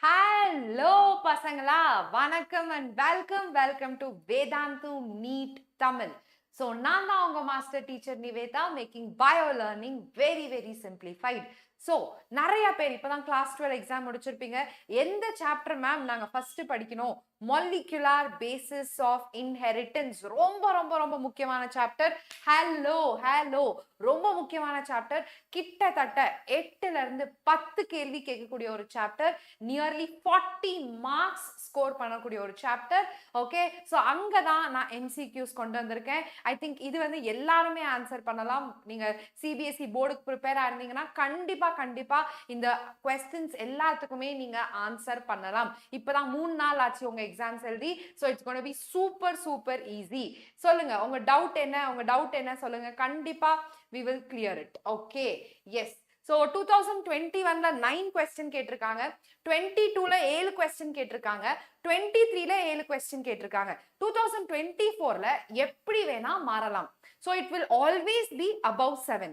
Hello, Pasangala. Vanakkam and welcome to Vedantu NEET Tamil. So, நான் தான் உங்க master teacher Nivetha, making bio learning very simplified. So, நிறைய பேர் இப்பதான் class 12 exam முடிச்சிருப்பீங்க. எந்த chapter ma'am நாங்க first படிக்கணும்? Molecular basis of inheritance. ரொம்ப முக்கியமான chapter. Hello. ரொம்ப முக்கியமான chapter. கிட்டத்தட்ட 8ல இருந்து 10 கேள்வி கேட்கக்கூடிய ஒரு chapter. Nearly 40 marks score பண்ணக்கூடிய ஒரு chapter. Okay, so அங்கதான் நான் MCQs கொண்டு வந்திருக்கேன். I think இது வந்து எல்லாருமே ஆன்சர் பண்ணலாம். நீங்க CBSE போர்டுக்கு ப்ரிப்பேர் ஆயிருந்தீங்கன்னா கண்டிப்பா இந்த questions எல்லாத்துக்குமே நீங்க ஆன்சர் பண்ணலாம். இப்பதான் 3 நாள் ஆச்சு உங்க எக்ஸாம்ஸ் எழுதி. So it's going to be super easy. சொல்லுங்க உங்க டவுட் என்ன சொல்லுங்க. கண்டிப்பா we will clear it. Okay, yes. So 2021ல 9 question கேட்டிருக்காங்க, 22ல 7 question கேட்டிருக்காங்க, 23ல 7 question கேட்டிருக்காங்க. 2024ல எப்படி வேணா மாறலாம். So it will always be above 7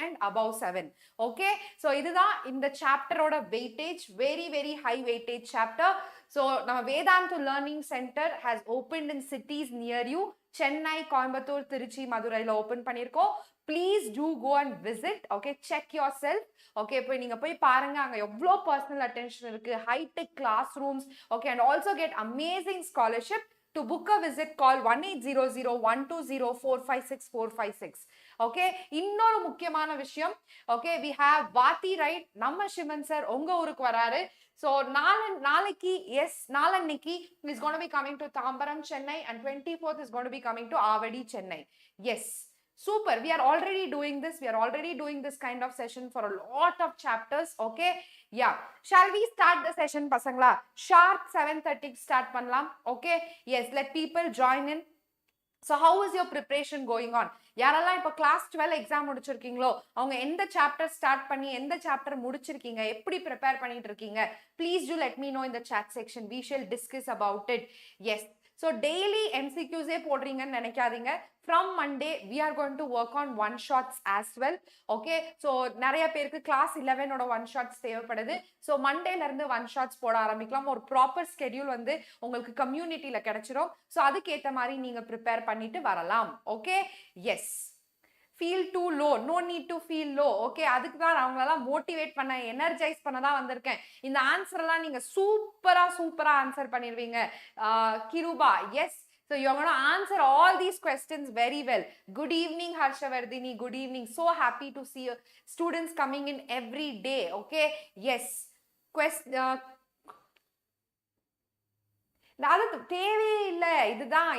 and above 7. Okay, so இதுதான் இந்த சாப்டரோட weightage, very high weightage chapter. So நம்ம Vedantu learning center has opened in cities near you. Chennai, Coimbatore, Trichy, மதுரையில ஓபன் பண்ணிருக்கோம். Please do go and visit. Okay, check yourself. Okay, போய் நீங்க போய் பாருங்க, அங்க எவ்வளோ personal attention இருக்கு, high tech classrooms. Okay, and also get amazing scholarship. To book a visit, call 1800-120-456-456. Okay, இன்னொரு முக்கியமான விஷயம். Okay, we have Vati, right? நம்ம சிவன் சார் உங்க ஊருக்கு வராரு. So நாளைக்கு நாளன்னைக்கு is going to be coming to Tambaram, Chennai, and 24th is going to be coming to Avadi, Chennai. Yes. Super. We are already doing this. We are already doing this kind of session for a lot of chapters. Okay. Yeah. Shall we start the session, pasangla? Sharp 7:30 start pannalam. Okay. Yes. Let people join in. So how is your preparation going on? யாரெல்லாம் இப்போ class 12 exam முடிச்சிருக்கீங்களோ அவங்க எந்த chapter start பண்ணி எந்த chapter முடிச்சிருக்கீங்க, எப்படி prepare பண்ணிட்டு இருக்கீங்க, please do let me know in the chat section. We shall discuss about it. Yes. So daily MCQs போடுறீங்கன்னு நினைக்காதீங்க. From Monday, we are going to work on one shots as well. Okay, so நிறைய பேருக்கு class 11 ஓட one shots தேவைப்படுது. So Mondayல இருந்து one shots போட ஆரம்பிக்கலாம். ஒரு proper schedule வந்து உங்களுக்கு கம்யூனிட்டியில கிடைச்சிரும். ஸோ அதுக்கேற்ற மாதிரி நீங்க ப்ரிப்பேர் பண்ணிட்டு வரலாம். Okay, yes. feel too low, no need to feel low. Okay, அதுக்கு தான் நான் அவங்களெல்லாம் மோட்டிவேட் பண்ண, எனர்ஜைஸ் பண்ண தான் வந்திருக்கேன். இந்த ஆன்சர் எல்லாம் நீங்க சூப்பரா ஆன்சர் பண்ணிடுவீங்க. Kripa, yes. So you're going to answer all these questions very well. Good evening, Harshavardhini. Good evening. So happy to see students coming in every day. Okay, yes. அது தேவையே இல்லை.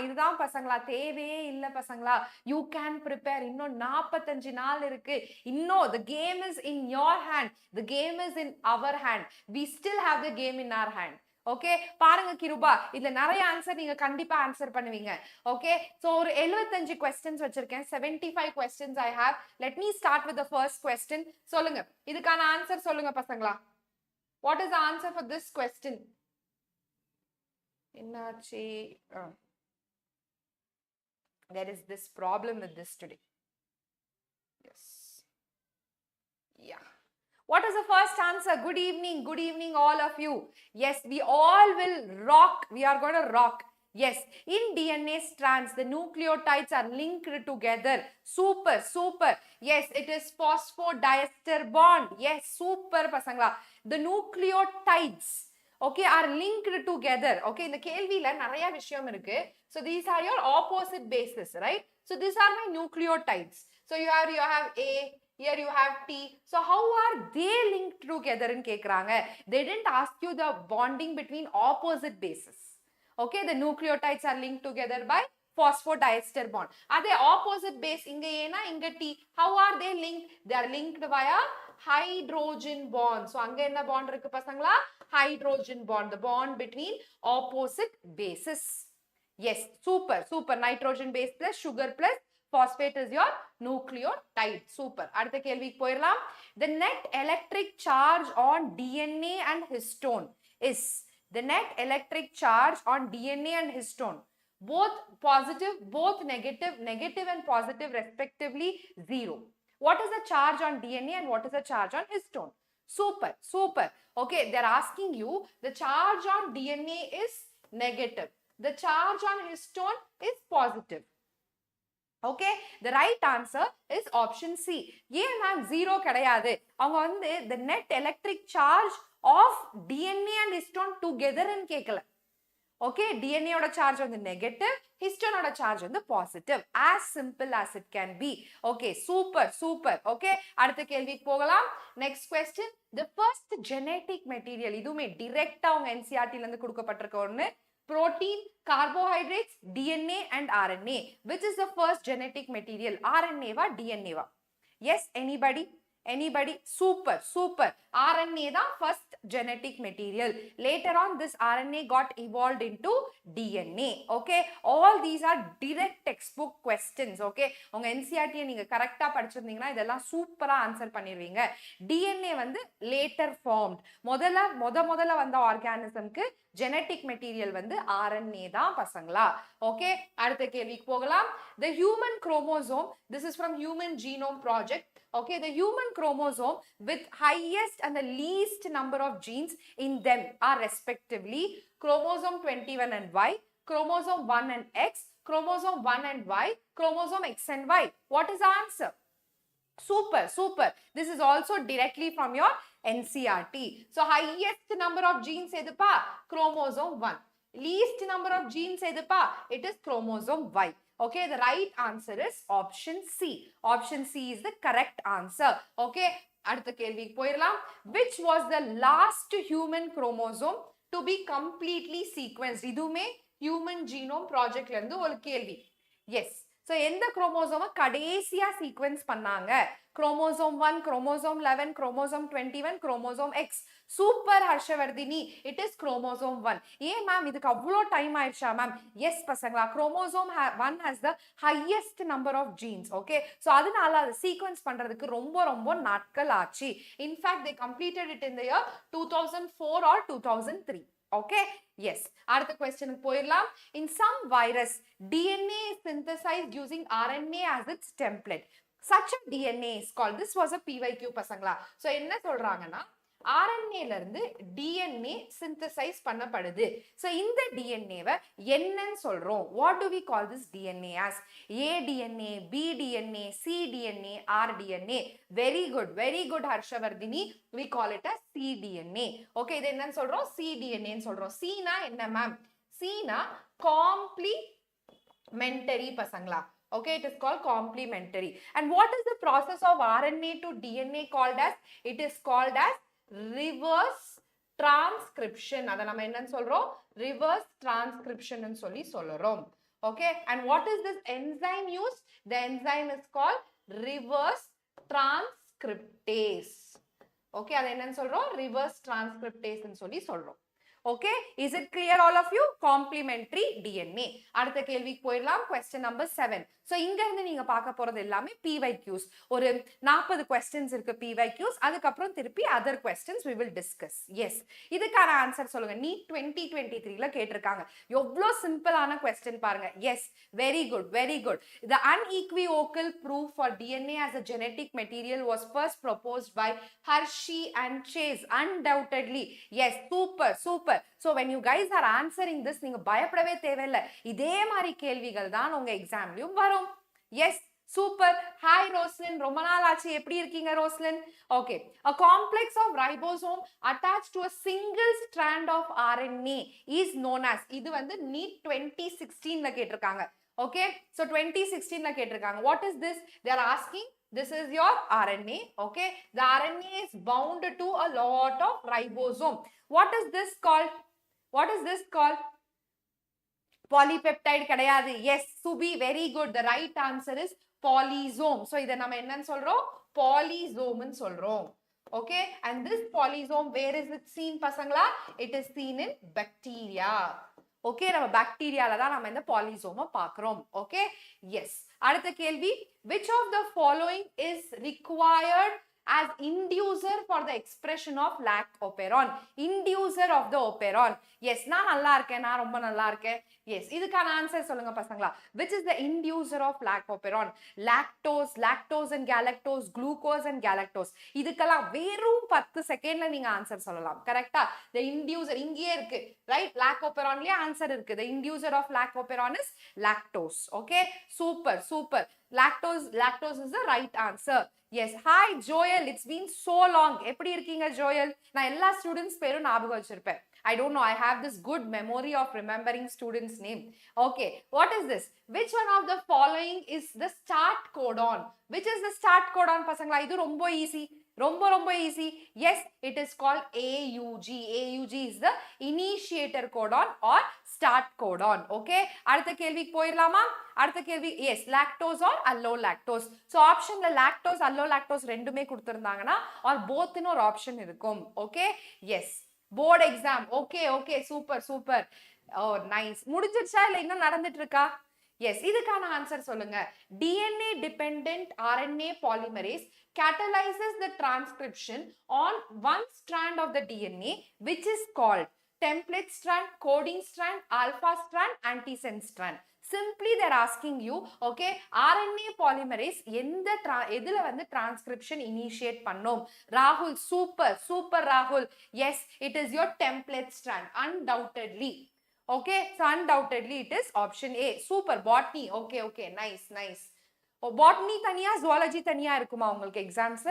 இதுதான் பசங்களா, தேவையே இல்லை பசங்களா. You can prepare. இன்னும் 45 நாள் இருக்கு. இன்னும் the game is in your hand, the game is in our hand. We still have the game in our hand. Okay, பாருங்க கிருபா, இதுல நிறைய ஆன்சர் நீங்க கண்டிப்பா ஆன்சர் பண்ணுவீங்க. ஓகே, சோ ஒரு 75 questions வச்சிருக்கேன். 75 questions I have. Let me start with the first question. சொல்லுங்க, இதுக்கான ஆன்சர் சொல்லுங்க பசங்களா. What is the answer for this question? என்னாச்சு? There is this problem with this today. Yes. Yeah. What is the first answer? Good evening all of you. Yes, we all will rock. We are going to rock. Yes, in DNA strands, the nucleotides are linked together. Super. Yes, it is phosphodiester bond. Yes, super pasangla. The nucleotides, okay, are linked together. Okay, இந்த கேள்வியில நிறைய விஷயம் இருக்கு. So these are your opposite bases, right? So these are my nucleotides. So you have A, here you have T. So how are they linked together in கேக்குறாங்க. They didn't ask you the bonding between opposite bases. Okay, the nucleotides are linked together by phosphodiester bond. Are opposite base inga A na inga T. How are they linked? They are linked via hydrogen bond. So anga enna bond irukku pasangala? Hydrogen bond, the bond between opposite bases. Yes, super. Nitrogen base plus sugar plus phosphate is your nucleotide. Super. அடுத்த கேள்விக்கு போயிரலாம். The net electric charge on DNA and histone is the net electric charge on DNA and histone, both positive, both negative and positive respectively, 0. What is the charge on DNA and what is the charge on histone? Super, super. Okay, they're asking you the charge on DNA is negative. The charge on histone is positive. Okay, the right answer is option C. ஏன் ma'am 0 கிடையாது? அவங்க வந்து the net electric charge of DNA and histone together ன்னு கேட்கல. Okay, DNA oda charge on the negative, histone oda charge on the positive. As simple as it can be. Okay, super, super. Okay, அடுத்த கேள்விக்கு போகலாம். Next question. The first genetic material, இதுமே direct அவங்க NCERT ல இருந்து கொடுக்கப்பட்டிருக்க ஒன்னு, protein, carbohydrates, DNA and RNA. Which is the first genetic material? RNA va, DNA va? Yes, anybody? Anybody? Super, super. RNA the first genetic material. Later on, this RNA got evolved into DNA. Okay, all these are direct textbook questions. Okay, உங்க NCERT நீங்க கரெக்ட்டா படிச்சிருந்தீங்கன்னா இதெல்லாம் சூப்பரா answer பண்ணிடுவீங்க. DNA வந்து later formed. முதல்ல வந்த ஆர்கானிசம்க்கு genetic material வந்து RNA தான் பசங்களா. Okay, அடுத்த கேள்விக்கு போகலாம். The human chromosome, this is from Human Genome Project. Okay, the human chromosome with highest and the least number of genes in them are respectively chromosome 21 and Y, chromosome 1 and X, chromosome 1 and Y, chromosome X and Y. What is the answer? Super, super. This is also directly from your NCERT. So, highest number of genes edupa? Chromosome 1. Least number of genes edupa? It is chromosome Y. Okay, the right answer is option C. Option C is the correct answer. Okay, அடுத்த கேள்விக்கு போயிரலாம். Which was the last human chromosome to be completely sequenced? இதுமே Human Genome Project ல இருந்து ஒரு கேள்வி. Yes. So, எந்த குரோமோசோமை கடைசியா சீக்வென்ஸ் பண்ணாங்க? Chromosome 1, chromosome 11, chromosome 21, chromosome X. Super Harshavardhini, it is chromosome 1. ஏன் மேம் இதுக்கு அவ்வளோ டைம் ஆயிடுச்சா மேம்? எஸ் பசங்களா, chromosome 1 has the highest number of genes. Okay, so அதனால அதை சீக்வென்ஸ் பண்றதுக்கு ரொம்ப நாட்கள் ஆச்சு. In fact they completed it in the year 2004 or 2003. Okay, yes. அடுத்த question போயிடலாம். In some virus, DNA is synthesized using RNA as its template. Such a DNA is called, this was a PYQ பசங்களா. So என்ன சொல்றாங்கன்னா, RNA ல இருந்து DNA synthesize பண்ணப்படுது. So இந்த DNA வை என்னன்னு சொல்றோம்? What do we call this DNA as? A-DNA, B-DNA, C-DNA, R-DNA. Very good Harshavardhini. We call it as C-DNA. Okay, இது என்னன்னு சொல்றோம்? C-DNA ன்னு சொல்றோம். C னா என்ன மேம்? C னா complementary பசங்களா. Okay, it is called complementary. And what is the process of RNA to DNA called as? It is called as reverse transcription. அத நம்ம என்னன்னு சொல்றோம்? reverse transcription ன்னு சொல்றோம். Okay, and what is this enzyme used? The enzyme is called reverse transcriptase. Okay, அத என்னன்னு சொல்றோம்? reverse transcriptase ன்னு சொல்றோம். Okay, is it clear all of you? Complementary DNA. அடுத்த கேள்விக்கு போயிடலாம். Question number 7. So இங்க இருந்து நீங்க பார்க்க போறது எல்லாமே PYQs. ஒரு 40 questions இருக்கு PYQs. அதுக்கப்புறம் திருப்பி other questions we will discuss. Yes. இதுக்கான ஆன்சர் சொல்லுங்க. NEET 2023ல கேட்டிருக்காங்க. எவ்வளோ சிம்பிளான question பாருங்க. Yes, very good. The unequivocal proof for DNA as a genetic material was first proposed by Hershey and Chase. Undoubtedly. Yes, super. So when you guys are answering this, நீங்க பயப்படவே தேவையில்லை. இதே மாதிரி கேள்விகள் தான் உங்க எக்ஸாம்லயும் வரும். Yes, super. Hi Roslyn, ரொம்ப நாள் ஆச்சு, எப்படி இருக்கீங்க Roslin? Okay, a complex of ribosome attached to a single strand of RNA is known as, இது வந்து NEET 2016ல கேட்டிருக்காங்க. Okay, so 2016ல கேட்டிருக்காங்க. What is this? They are asking, this is your RNA. Okay, the RNA is bound to a lot of ribosome. What is this called? Polypeptide கிடையாது. Yes, Subi, very good. The right answer is polysome. So இதை நம்ம என்னன்னு சொல்றோம்? Polysome ன்னு சொல்றோம். Okay, and this polysome, where is it seen பசங்களா? It is seen in bacteria. Okay, நம்ம பாக்டீரியால தான் நம்ம இந்த polysome பார்க்கிறோம். Okay, yes. அடுத்த கேள்வி, which of the following is required as inducer for the expression of lac operon. Inducer of the operon. Yes, நான் நல்லா இருக்கேன், நான் ரொம்ப நல்லா இருக்கேன். Yes, இதுக்கான ஆன்சர் சொல்லுங்க பசங்களா. Which is the inducer of lac operon? Lactose, lactose and galactose, glucose and galactose. இதுக்கெல்லாம் வெறும் 10 செகண்ட்ல நீங்க ஆன்சர் சொல்லலாம். கரெக்ட்டா? The inducer இங்கேயே இருக்கு. Right? Lac operonலயே ஆன்சர் இருக்கு. The inducer of lac operon is lactose. Okay? Super, super. Lactose is the right answer. Yes. Hi Joel, it's been so long. எப்படி இருக்கீங்க Joel? நான் எல்லா ஸ்டூடண்ட்ஸ் பேரும் ஞாபகம் வச்சிருப்பேன். I don't know, I have this good memory of remembering students' name. Okay, what is this? Which one of the following is the start codon? Which is the start codon, pasangla? Idu rombo easy. Rombo easy. Yes, it is called AUG. AUG is the initiator codon or start codon. Okay, அடுத்த கேள்விக்கு போயிரலாமா? அடுத்த கேள்வி, yes, lactose or allolactose. So option la lactose, allolactose ரெண்டுமே கொடுத்திருந்தாங்கன்னா or both ன்னு ஒரு option இருக்கும். Okay, yes. Board exam. Okay, super. Oh, nice. முடிஞ்சிருச்சா இல்ல இன்னும் நடந்துட்டு இருக்கா? Yes, இதுக்கான ஆன்சர் சொல்லுங்க. DNA dependent RNA polymerase catalyzes the transcription on one strand of the DNA which is called template strand, coding strand, alpha strand, antisense strand. Simply they are asking you, okay, RNA polymerase எதுல வந்து transcription initiate பண்ணோம்? Rahul, super Rahul. Yes, it is your template strand, undoubtedly. Okay, so undoubtedly it is option A. Super, botany. Okay, nice. Oh, botany தனியா, zoology தனியா இருக்குமா உங்களுக்கு exams?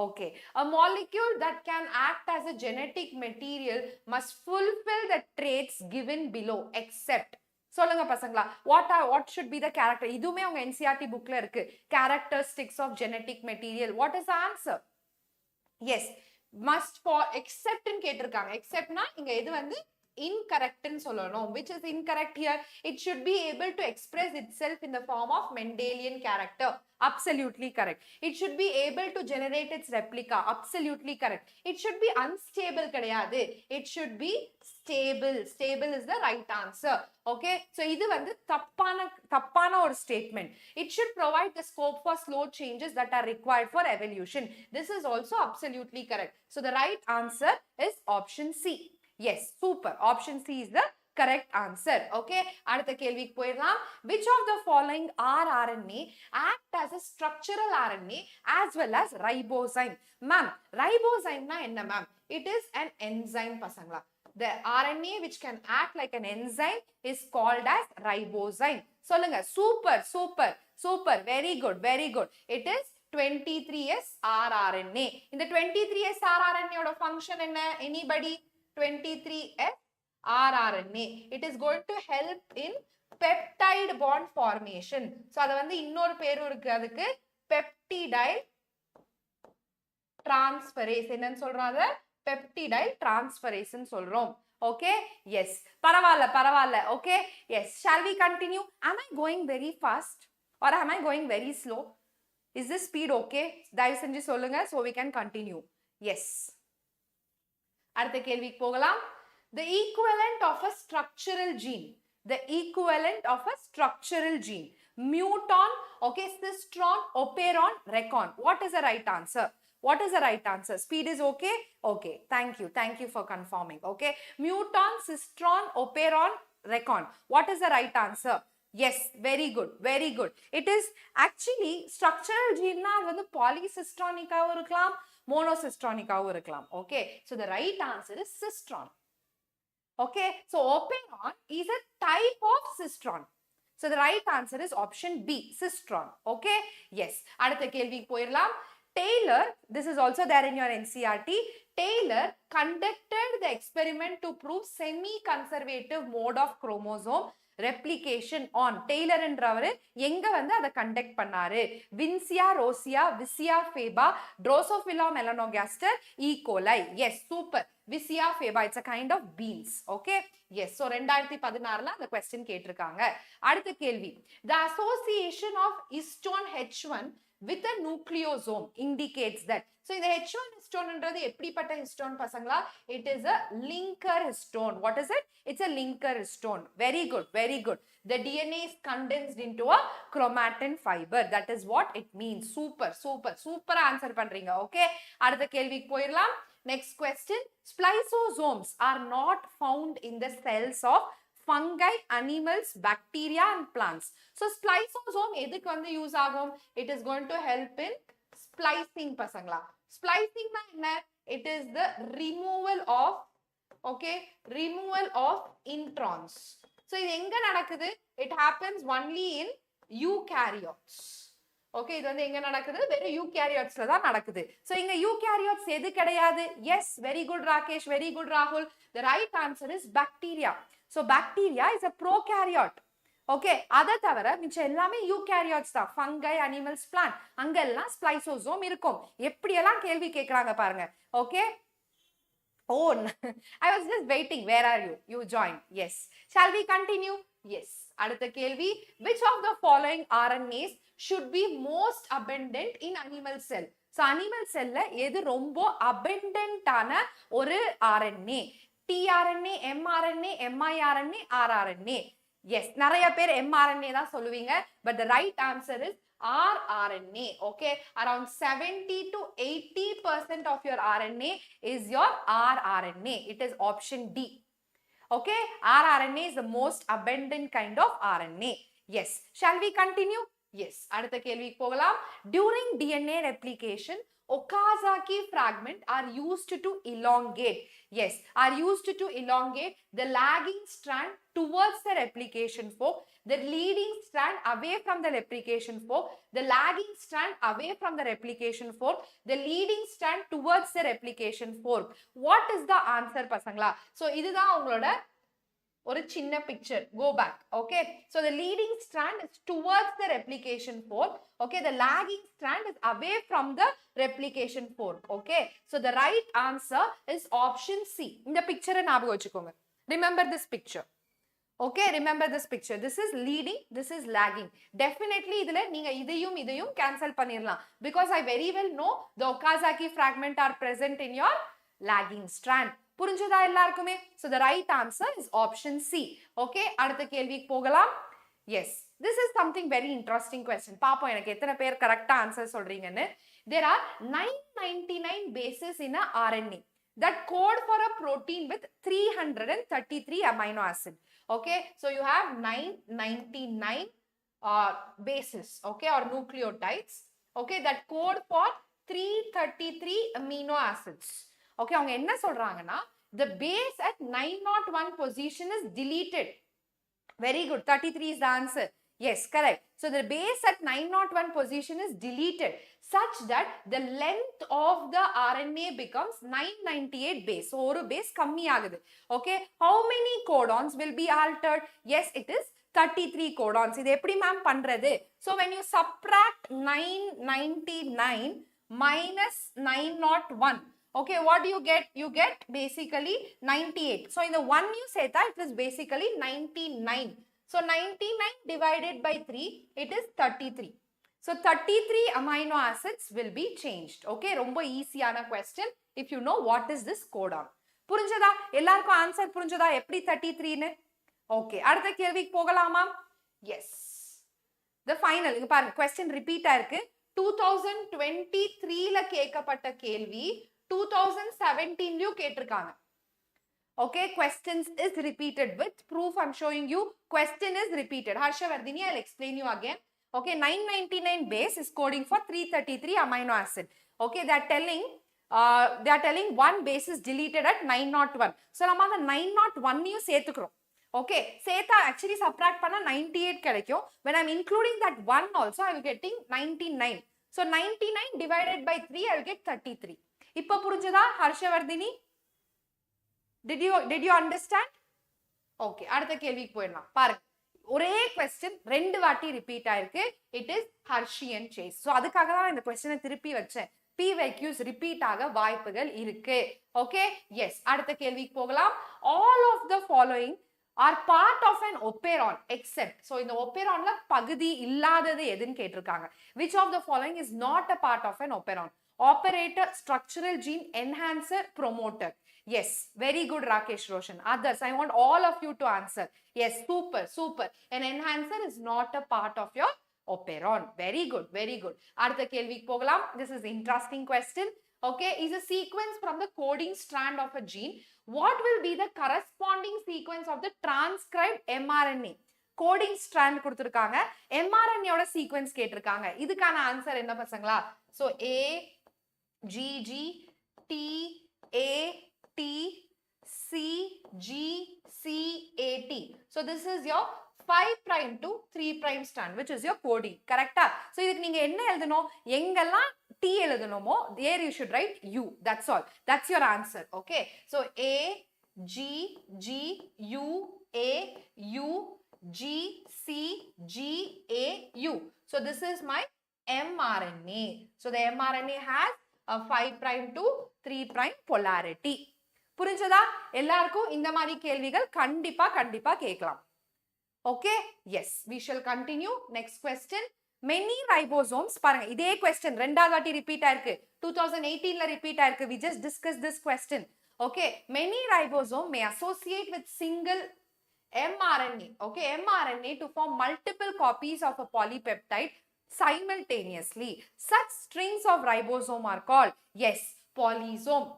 Okay, a molecule that can act as a genetic material must fulfill the traits given below except. சொல்லுங்க பசங்களா, what should be the character? இதுமே உங்க NCERT bookல இருக்கு. Characteristics of genetic material. What is the answer? Yes, must for except ன்னு கேட்டிருக்காங்க. exceptனா இங்க எது வந்து incorrect ன்னு சொல்லணும். Which is incorrect here? It should be able to express itself in the form of Mendelian character. Absolutely correct. It should be able to generate its replica. Absolutely correct. It should be unstable கிடையாது. It should be stable. Stable is the right answer. Okay, so இது வந்து தப்பான ஒரு statement. It should provide the scope for slow changes that are required for evolution. This is also absolutely correct. So the right answer is option C. Yes, super. Option C is the correct answer. Okay, அடுத்த கேள்விக்கு போயிடலாம். Which of the following rRNA act as a structural RNA as well as ribozyme? Ma'am, ribozyme na enna ma'am? It is an enzyme pasangla. The RNA which can act like an enzyme is called as ribozyme. சொல்லுங்க. Super. Very good. It is 23S rRNA. இந்த 23S rRNA oda function enna? Anybody? 23S rRNA. It is going to help in peptide bond formation. So அத வந்து இன்னொரு பேரு இருக்கு அதுக்கு, peptidyl transferase. என்னன்னு சொல்றோம் அத? Peptidyl transferase ன்னு சொல்றோம். Okay, yes, பரவாயில்ல. Okay, yes, shall we continue? Am I going very fast or am I going very slow? Is this speed okay? தயவு செஞ்சு சொல்லுங்க so we can continue. Yes, அடுத்த கேள்விக்கு போகலாம். The equivalent of a structural gene. The equivalent of a structural gene. Muton, okay, cistron, operon, recon. What is the right answer? What is the right answer? Speed is okay? Okay, thank you for confirming. Okay, muton, cistron, operon, recon. What is the right answer? Yes, very good. It is actually structural gene na வந்து polycistronic ஆவும் இருக்கலாம், monocystronic ஆவும் இருக்கலாம். Okay, so the right answer is cistron. Okay, so operon is a type of cistron. So the right answer is option B, cistron. Okay, yes. அடுத்த கேள்விக்கு போயிரலாம். Taylor, this is also there in your NCERT. Taylor conducted the experiment to prove semi-conservative mode of chromosome replication on. Taylor என்றவர் எங்க வந்து அதை conduct பண்ணாரு? Vinca rosea, Vicia faba, Drosophila melanogaster, E. coli. Yes, super. Vicia faba, it's a kind of beans. Okay, yes. So 2016ல அந்த question கேட்டிருக்காங்க. அடுத்த கேள்வி, the association of histone H1 with a nucleosome indicates that. So இந்த H1 histone என்றது எப்படிப்பட்ட histone பசங்களா? It is a linker histone. What is it? It's a linker histone. Very good, very good. The DNA is condensed into a chromatin fiber. That is what it means. Super, super, super answer பண்றீங்க. Okay, அடுத்த கேள்விக்கு போயிரலாம். Next question. Spliceosomes are not found in the cells of fungi, animals, bacteria and plants. So spliceosome எதுக்கு வந்து use ஆகும்? It is going to help in splicing பசங்களா. Splicing na enna? It is the removal of, okay, removal of introns. So இது எங்க நடக்குது? It happens only in eukaryotes. Okay, இது வந்து எங்க நடக்குது? வெறும் eukaryotes-ல தான் நடக்குது. So இங்க eukaryotes எது கிடையாது? Yes, very good Rakesh, very good Rahul. The right answer is bacteria. So bacteria is a prokaryote. Okay, அதை தவிர மிச்சம் எல்லாமே eukaryotes தான். Fungi, animals, plant. அங்கெல்லாம் spliceosome இருக்கும். எப்படியெல்லாம் கேள்வி கேட்கறாங்க பாருங்க. Okay. Oh, I was just waiting. Where are you? You joined. Yes. Shall we continue? Yes. அடுத்த கேள்வி. Which of the following RNAs should be most abundant in animal cell? So animal cell எது ரொம்ப abundant ஆன ஒரு RNA? tRNA, mRNA, miRNA, rRNA. Yes, நிறைய பேர் mRNA தான் சொல்லுவீங்க, but the right answer is rRNA. Okay, around 70 to 80% of your RNA is your rRNA. It is option D. Okay, rRNA is the most abundant kind of RNA. Yes, shall we continue? Yes, அடுத்த கேள்விக்கு போகலாம். During DNA replication, Okazaki fragment are used to elongate. Yes, are used to elongate the lagging strand towards the replication fork, the leading strand away from the replication fork, the lagging strand away from the replication fork, the leading strand towards the replication fork. What is the answer பசங்களா? So இதுதான் உங்களோட ஒரு சின்ன picture. Go back. Okay, so the leading strand is towards the replication fork. Okay, the lagging strand is away from the replication fork. Okay, so the right answer is option C. இந்த picture ஞாபகம் வச்சுக்கோங்க. Remember this picture. Okay, remember this picture. This is leading, this is lagging. Definitely இதுல நீங்க இதையும் cancel பண்ணிரலாம், because I very well know the Okazaki fragment are present in your lagging strand. புரிஞ்சதா எல்லாருக்குமே? So the right answer is option C. Okay, அடுத்த கேள்விக்கு போகலாம். Yes, this is something very interesting question. பாப்போம் எனக்கு எத்தனை பேர் கரெக்ட்டா ஆன்சர் சொல்றீங்கன்னு. There are 999 bases in a RNA that code for a protein with 333 amino acid. Okay, so you have 999 bases, okay, or nucleotides, okay, that code for 333 amino acids. Okay, அவங்க என்ன சொல்றாங்கன்னா, the base at 901 position is deleted. Very good, 33 is the answer. Yes, correct. So the base at 901 position is deleted such that the length of the RNA becomes 998 base. So ஒரு base கம்மி ஆகுது. Okay, how many codons will be altered? Yes, it is 33 codons. இது எப்படி ma'am பண்றது? So when you subtract 999 minus 901, okay, what do you get? You get basically 98. So in the one you say that it is basically 99. So 99 divided by 3, it is 33. So 33 amino acids will be changed. Okay, ரொம்ப ஈஸியான question if you know what is this codon. புரிஞ்சதா? எல்லாருக்கும் answer புரிஞ்சதா எப்படி 33 ன்னு? Okay, அடுத்த கேள்விக்கு போகலாமா? Yes. The final, இங்க பாருங்க question repeat ஆயிருக்கு. 2023 ல கேட்கப்பட்ட கேள்வி 2017 கேட்டிருக்காங்க. Okay, questions is repeated with proof. I'm showing you question is repeated. Harshavardhini, I'll explain you again. Okay, 999 base is coding for 333 amino acid. Okay, they are telling one base is deleted at 901. So நம்ம அந்த 901 யும் சேர்த்துக்கிறோம். Okay, சேர்த்தா actually subtract பண்ணா 98 கிடைக்கும். When I'm including that one also, I will getting 99. So 99 divided by 3, I will get 33. இப்ப புரிஞ்சதா Harshavardhini? Did you understand? Okay, அடுத்த கேள்விக்கு போயிடலாம். பாருங்க, ஒரே question ரெண்டு வாட்டி ரிப்பீட் ஆயிருக்கு. It is Hershey chase. So அதுக்காக தான் இந்த question திருப்பி வச்சேன். PYQs ரிப்பீட் ஆக வாய்ப்புகள் இருக்கு. Okay, yes, அடுத்த கேள்விக்கு போகலாம். All of the following are part of an operon except, so in the operon la pagudi illadadu edun ketirukanga, which of the following is not a part of an operon? Operator, structural gene, enhancer, promoter. Yes, very good Rakesh Roshan. Others, I want all of you to answer. Yes, super, super. An enhancer is not a part of your operon. Very good, very good. Adutha kelvikku pogalam. This is interesting question. Okay, is a sequence from the coding strand of a gene. What will be the corresponding sequence of the transcribed mRNA? Coding strand கொடுத்திருக்காங்க, mRNA ஓட sequence கேட்டிருக்காங்க. இதுக்கான answer என்ன பசங்களா? So A, G, G, T, A, T, C, G, C, A, T. So this is your 5 prime to 3 prime strand, which is your coding. Correct? So இதுக்கு நீங்க என்ன எழுதணும்? எங்கெல்லாம் T எழுதணுமோ, there you should write U. That's all. That's your answer. Okay. So A, G, G, U, A, U, G, C, G, A, U. So this is my mRNA. So the mRNA has a 5 prime to 3 prime polarity. புரிஞ்சதா? எல்லாருக்கும் இந்த மாதிரி கேள்விகள் கண்டிப்பா கேட்கலாம். Okay? Yes, we shall continue. Next question. Many ribosomes, பாருங்க இதே question ரெண்டாவது வாட்டி ரிப்பீட் ஆயிருக்கு, 2018 ல ரிப்பீட் ஆயிருக்கு. We just discussed this question. Okay, many ribosome may associate with single mRNA. Okay, mRNA to form multiple copies of a polypeptide simultaneously. Such strings of ribosome are called, yes, polysome.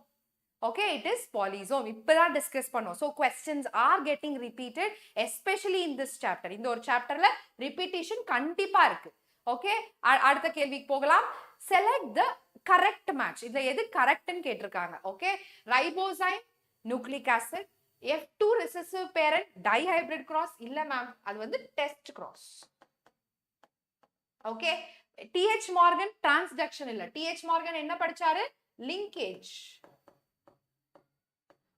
Okay, it is polysome. இப்பதான் discuss பண்ணோம். So questions are getting repeated, especially in this chapter. இந்த ஒரு chapterல repetition கண்டிப்பா இருக்கு. Okay, அடுத்த கேள்விக்கு போகலாம். Select the correct match. இதுல எது correct ன்னு கேட்டிருக்காங்க. Okay, ribozyme, nucleic acid, F2 recessive parent, dihybrid cross. இல்ல மேம், அது வந்து test cross. Okay, TH Morgan transduction இல்ல. TH Morgan என்ன படிச்சாரு? Linkage.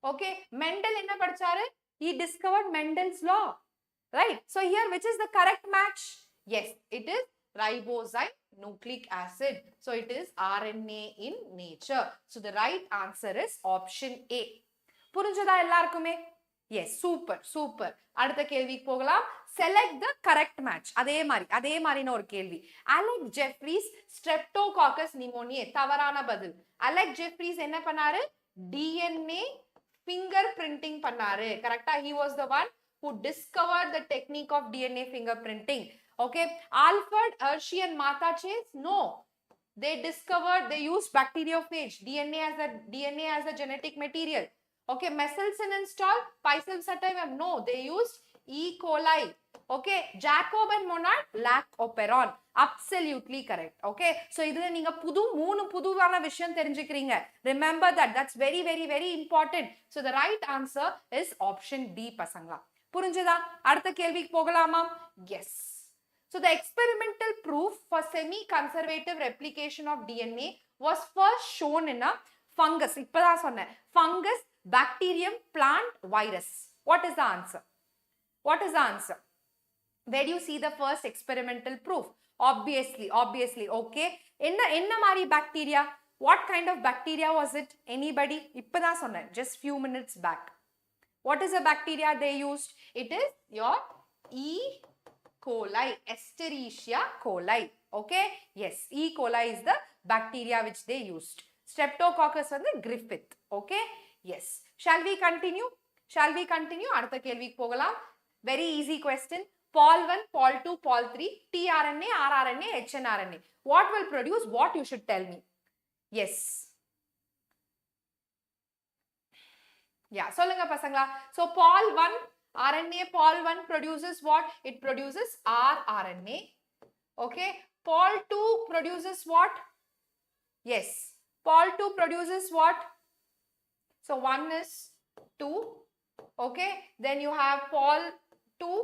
Okay, Mendel enna padicharu? He discovered Mendel's law, right? So here, which is the correct match? Yes, it is ribozyme nucleic acid. So it is RNA in nature. So the right answer is option A. புரிஞ்சதா எல்லாருக்குமே? Yes, super, super. அடுத்த கேள்விக்கு போகலாம். Select the correct match. அதே மாதிரின ஒரு கேள்வி. Alex Jeffreys Streptococcus pneumoniae, தவறான பதில். Alex Jeffreys என்ன பண்ணாரு? DNA fingerprinting பண்ணாரு. கரெக்ட்டா? He was the one who discovered the technique of DNA fingerprinting. Okay, Alfred, Hershey and Martha Chase, no, they used bacteriophage, DNA as a genetic material. Okay, Messelson and Stahl, Pisces sativum, no, they used E. coli. Okay, Jacob and Monod lack operon. Absolutely correct. Okay, so இதுல நீங்க மூணு புதுவான விஷயம் தெரிஞ்சுக்கிறீங்க. Remember that. That's very, very, very important. So the right answer is option D பசங்களா. புரிஞ்சதா? அடுத்த கேள்விக்கு போகலாமா? Yes. So the experimental proof for semi-conservative replication of DNA was first shown in a fungus. இப்பதான் சொன்னேன். Fungus, bacterium, plant, virus. What is the answer? What is the answer? Where do you see the first experimental proof? Obviously. Okay. Enna mari bacteria? What kind of bacteria was it? Anybody? இப்பதான் சொன்னேன். Just few minutes back. What is the bacteria they used? It is your E. coli, Escherichia coli. Okay? Yes, E. coli is the bacteria which they used. Streptococcus and the Griffith. Okay? Yes. Shall we continue? அடுத்த கேள்விக்கு போகலாம். Very easy question. Pol 1, Pol 2, Pol 3, tRNA, rRNA, hnRNA. What will produce what? You should tell me. Yes. Yeah, சொல்லுங்க பசங்களா. So Pol 1, RNA, Pol 1 produces what? It produces rRNA. Okay. Pol 2 produces what? Yes. Pol 2 produces what? So 1 is 2. Okay. Then you have Pol 2.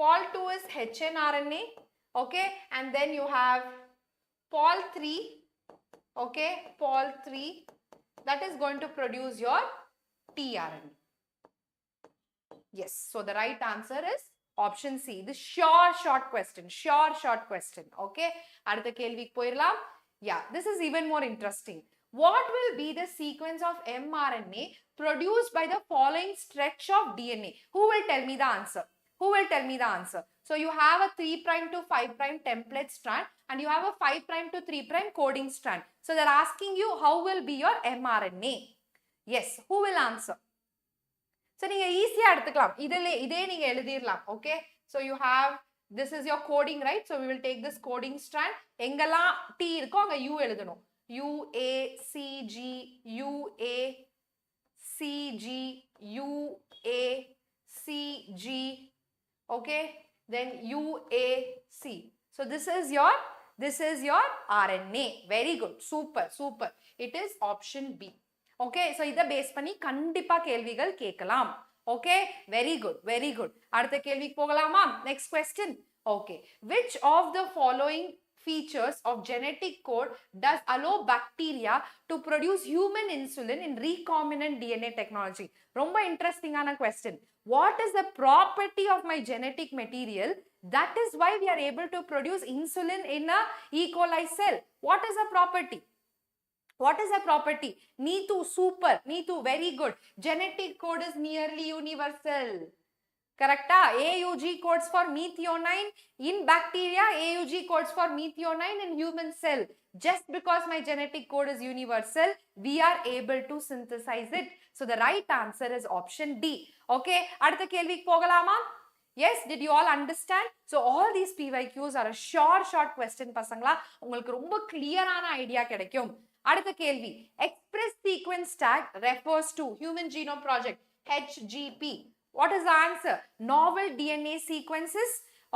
Pol 2 is hnRNA. Okay. And then you have Pol 3. Okay. Pol 3. That is going to produce your tRNA. Yes. So the right answer is option C. This short question. Okay. அடுத்த கேள்விக்கு போயிரலாம். Yeah. This is even more interesting. What will be the sequence of mRNA produced by the following stretch of DNA? Who will tell me the answer? Who will tell me the answer? So you have a 3' to 5' template strand and you have a 5' to 3' coding strand. So they're asking you how will be your mRNA. Yes, who will answer? So நீங்க ஈஸியா எடுத்துக்கலாம். இதே நீங்க எழுதிரலாம். Okay? So you have, this is your coding, right? So we will take this coding strand. எங்கெல்லாம் T இருக்கோ அங்க U எழுதணும். 𝑢𝒎𝒐𝒔, 𝑢𝒎𝒐𝒔, 𝑢𝒎𝒐𝒔. Okay? Then UAC. So this is your RNA. Very good. Super, super. It is option B. Okay? So இத base பண்ணி கண்டிப்பா கேள்விகள் கேட்கலாம். Okay? Very good, very good. அடுத்த கேள்விக்கு போகலாமா? Next question. Okay. Which of the following features of genetic code does allow bacteria to produce human insulin in recombinant DNA technology? ரொம்ப இன்ட்ரெஸ்டிங்கான question. What is the property of my genetic material? That is why we are able to produce insulin in a E. coli cell. What is the property? What is the property? Neethu, super. Neethu, very good. Genetic code is nearly universal. Correct? AUG codes for methionine in bacteria, AUG codes for methionine in human cell. Just because my genetic code is universal, we are able to synthesize it. So the right answer is option D. Okay, அடுத்த கேள்விக்கு போகலாமா? Yes, did you all understand? So all these PYQs are a short question பசங்களா. உங்களுக்கு ரொம்ப clear-ஆன idea கிடைக்கும். அடுத்த கேள்வி, express sequence tag refers to human genome project HGP. What is the answer? Novel DNA sequences.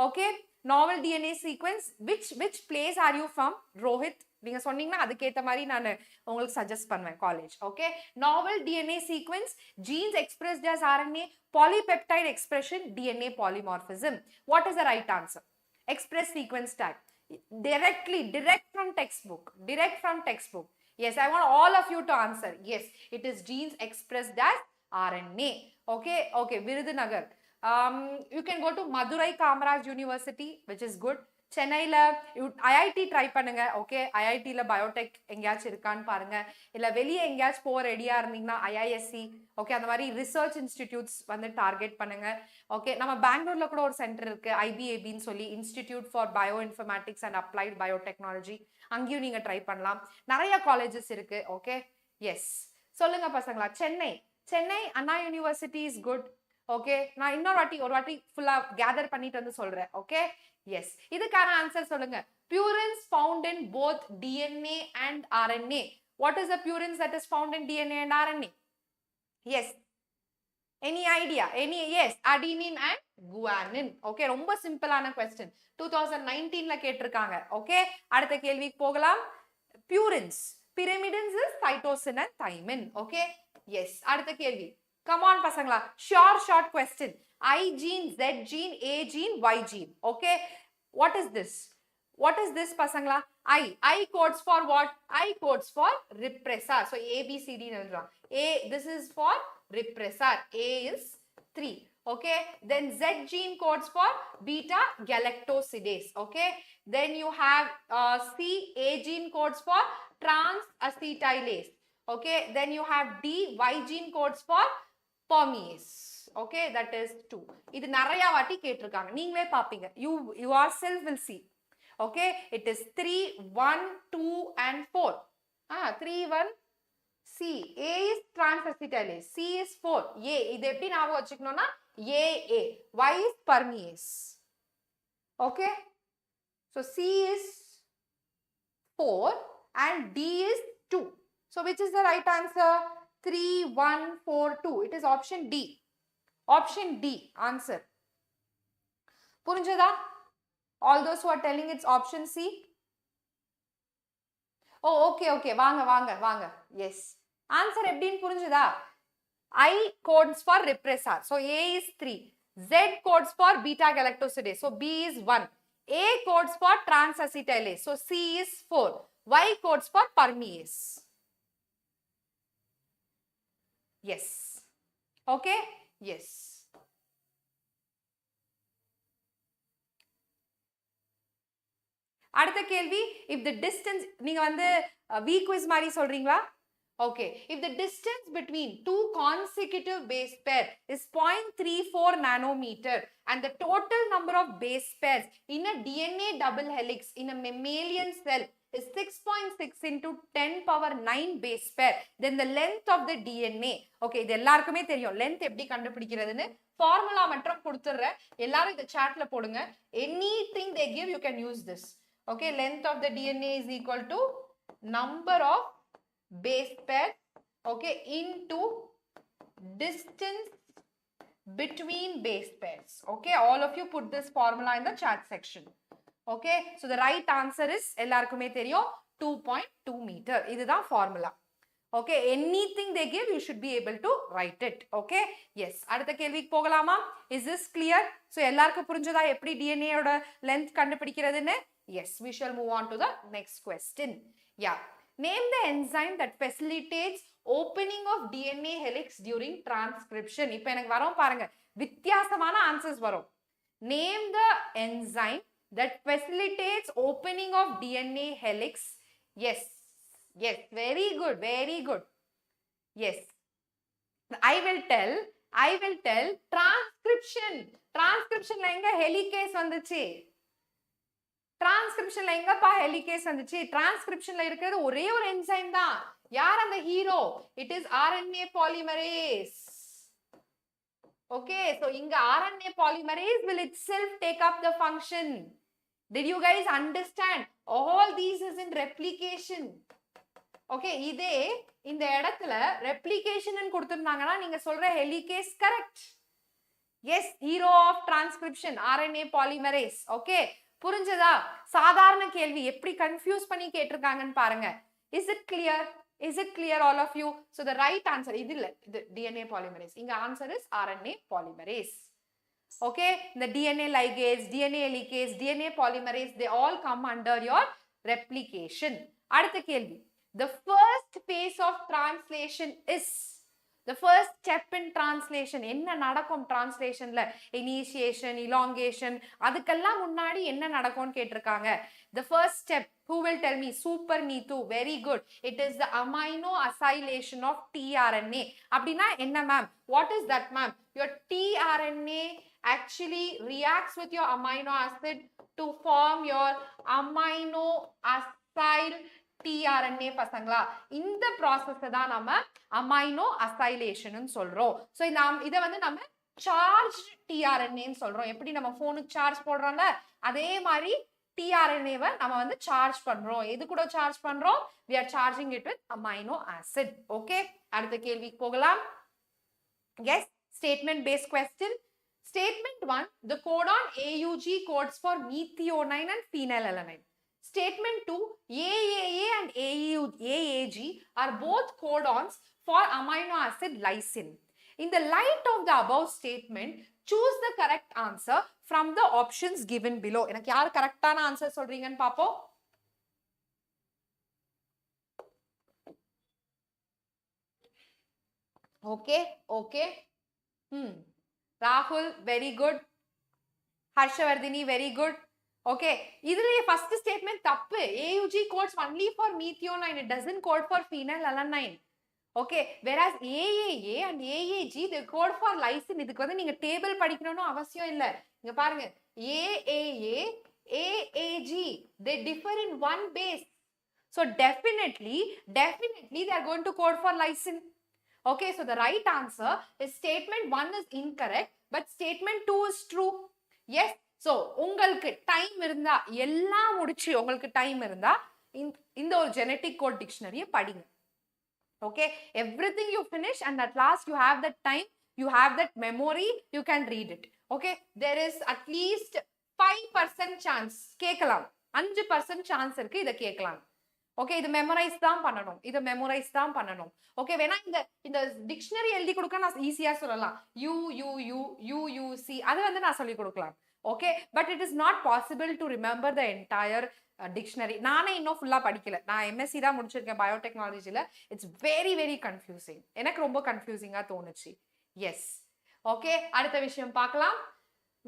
Okay, novel DNA sequence. Which place are you from? Rohit. நீங்க சொன்னீங்கன்னா அதுக்கேத்த மாதிரி நான் உங்களுக்கு சஜஸ்ட் பண்ணுவேன் college. Okay, novel DNA sequence, genes expressed as RNA, polypeptide expression, DNA polymorphism. What is the right answer? Express sequence tag. Direct from textbook. Yes, I want all of you to answer. Yes, it is genes expressed as RNA. Okay, Virudhunagar. You can go to Madurai Kamaraj University, which is good. சென்னையில IIT try பண்ணுங்க. Okay, ஐஐடியில் Biotech எங்கேயாச்சும் இருக்கான்னு பாருங்க. இல்லை வெளியே எங்கேயாச்சும் போக ரெடியாக இருந்தீங்கன்னா ஐஐஎஸ்சி, ஓகே, அந்த மாதிரி ரிசர்ச் இன்ஸ்டிடியூட்ஸ் வந்து டார்கெட் பண்ணுங்க. ஓகே, நம்ம பெங்களூர்ல கூட ஒரு சென்டர் இருக்கு, IBABன்னு சொல்லி, institute for bio informatics and applied biotechnology. அங்கேயும் நீங்க ட்ரை பண்ணலாம். நிறைய காலேஜஸ் இருக்கு. ஓகே, எஸ், சொல்லுங்க பசங்களா. சென்னை அண்ணா யூனிவர்சிட்டி இஸ் குட். ஓகே, நான் ஒரு வாட்டி ஃபுல்லா கேதர் பண்ணிட்டு வந்து சொல்றேன். ஓகே, எஸ், இதுக்கான ஆன்சர் சொல்லுங்க. Purines found in both DNA and RNA. What is the purines that is found in DNA and RNA? Yes. Any idea? Yes, adenine and guanine. Okay, ரொம்ப சிம்பிளான question. 2019ல கேட்டிருக்காங்க. Okay, அடுத்த கேள்விக்கு போகலாம். Purines. Pyrimidines is cytosine and thymine. Okay, yes. அடுத்த கேள்வி. Come on பசங்களா. Short question. I gene, Z gene, A gene, Y gene. Okay, what is this? பசங்களா? I codes for what? I codes for repressor. So A, B, C, D எழுதுறோம். A, this is for repressor. A is 3. Okay, then Z gene codes for beta galactosidase. Okay, then you have C, A gene codes for trans acetylase. Okay, then you have D, Y gene codes for permease. Okay, that is 2. இது நிறைய வாட்டி கேட்டிருக்காங்க, நீங்களே பாப்பீங்க. You yourself will see. Okay, it is 3, 1, 2 and 4. 3, 1, C. A is transacetylase, C is 4. A, இது எப்படி ஞாபகம் வச்சுக்கணும்னா AA. Y is permease. Okay, so C is 4 and D is 2. So which is the right answer? 3, 1, 4, 2. It is option D. Option D answer. புரிஞ்சதா? All those who are telling it's option C. Oh, okay. வாங்க. Yes. Answer எப்படின்னு புரிஞ்சதா? I codes for repressor. So A is 3. Z codes for beta galactosidase. So B is 1. A codes for transacetylase. So C is 4. Y codes for permease. Yes. Okay? Yes. அடுத்த கேள்வி, if the distance, நீங்க வந்து quiz மாதிரி சொல்றீங்களா? Okay, if the distance between two consecutive base pair is 0.34 nanometer and the total number of base pairs in a DNA double helix in a mammalian cell is 6.6 into 10 power 9 base pair, then the length of the DNA. Okay, இது எல்லாருக்குமே தெரியும் length எப்படி கண்டுபிடிக்கிறதுன்னு formula மட்டும் கொடுத்துறேன், எல்லாரும் இந்த chatல போடுங்க. Anything they give you can use this. Okay, length of the DNA is equal to number of base pair, okay, into distance between base pairs. Okay, all of you put this formula in the chat section. Okay, so the right answer is ellarkume theriyum 2.2 meter. இதுதான் formula. Okay, anything they give you should be able to write it. Okay, yes. அடுத்த கேள்விக்கு போகலாமா? Is this clear? So எல்லாருக்கும் புரிஞ்சதா எப்படி DNA ஓட length கண்டுபிடிக்கிறதுன்னு? Yes, we shall move on to the next question. Yeah. Name the enzyme that facilitates opening of DNA helix during transcription. இப்போ எனக்கு வரோம் பாருங்க, வித்தியாசமான answers வரும். Name the enzyme that facilitates opening of DNA helix. Yes, yes, very good, very good. Yes, I will tell transcription. Transcription la enga helicase vanduchi? Transcription la engappa helicase vanduchi? Transcription la irukkiradhu ore or enzyme da. Yaar and the hero? It is RNA polymerase. Okay, so inga RNA polymerase will itself take up the function. Did you guys understand? All these is in replication. Okay, இதே இந்த இடத்துல replication ன்னு கொடுத்திருந்தாங்கன்னா நீங்க சொல்ற helicase correct. Yes, hero of transcription, RNA polymerase. Okay, புரிஞ்சதா? சாதாரண கேள்வி எப்படி கன்ஃபியூஸ் பண்ணி கேட்டிருக்காங்கன்னு பாருங்க. Is it clear? Is it clear all of you? So the right answer இது இல்ல, இது DNA polymerase. இங்க answer is RNA polymerase. Okay, the DNA ligase, DNA helicase, DNA polymerase, they all come under your replication. அடுத்த கேள்வி. The first phase of translation is, the first step in translation என்ன நடக்கும் translationல? Initiation, elongation, அதுக்கெல்லாம் முன்னாடி என்ன நடக்கும்னு கேட்டிருக்காங்க. The first step, who will tell me? Super Neetu, very good. It is the amino acylation of tRNA. அப்படின்னா என்ன ma'am? What is that ma'am? Your tRNA actually reacts with your amino acid to form your amino acyl tRNA பசங்களா. இந்த process தான் நம்ம amino acylation ன்னு சொல்றோம். So இத வந்து நம்ம charged tRNA ன்னு சொல்றோம். எப்படி நம்ம போனுக்கு சார்ஜ் போடுறோம்ல, அதே மாதிரி tRNA வை நம்ம வந்து சார்ஜ் பண்றோம். எது கூட சார்ஜ் பண்றோம்? We are charging it with amino acid. Okay, அடுத்த கேள்விக்கு போகலாம். Yes, statement based question. Statement 1, the codon AUG codes for methionine and phenylalanine. Statement 2, AAA and AAG are both codons for amino acid lysine. In the light of the above statement, choose the correct answer from the options given below. எனக்கு யார் கரெக்டான answer சொல்றீங்கன்னு பாப்போம். Okay, okay. Rahul, very good. Harshavardhini, very good. Okay, இதுலயே first statement தப்பு. AUG codes only for methionine, it doesn't code for phenylalanine. Okay, whereas AAA and AAG they code for lysine. இதுக்கு வந்து நீங்க table படிக்கணும்னு அவசியம் இல்ல. இங்க பாருங்க, AAA, AAG they differ in one base. So definitely they are going to code for lysine. Okay, so the right answer is statement 1 is incorrect, but statement 2 is true. Yes, so உங்களுக்கு time இருந்தா, எல்லாம் முடிச்சு உங்களுக்கு time இருந்தா இந்த ஒரு genetic code dictionary படிங்க. Okay, everything you finish and at last you have that time, you have that memory, you can read it. Okay, there is at least 5% chance கேட்கலாம், 5% chance இருக்கு இத கேட்கலாம். Okay, இது memorise தான் பண்ணணும், இது memorise தான் பண்ணணும். ஓகே, வேணா இந்த டிக்ஷனரி எழுதி கொடுக்க நான் ஈஸியா சொல்லலாம். UUC அது வந்து நான் சொல்லி கொடுக்கலாம். Okay, but it is not possible to remember the entire dictionary. நானே இன்னும் ஃபுல்லா படிக்கல, நான் எம்எஸ்சி தான் முடிச்சிருக்கேன் பயோடெக்னாலஜில. இட்ஸ் வெரி வெரி கன்ஃபியூசிங், எனக்கு ரொம்ப கன்ஃபியூசிங்கா தோணுச்சு. எஸ், ஓகே, அடுத்த விஷயம் பார்க்கலாம்.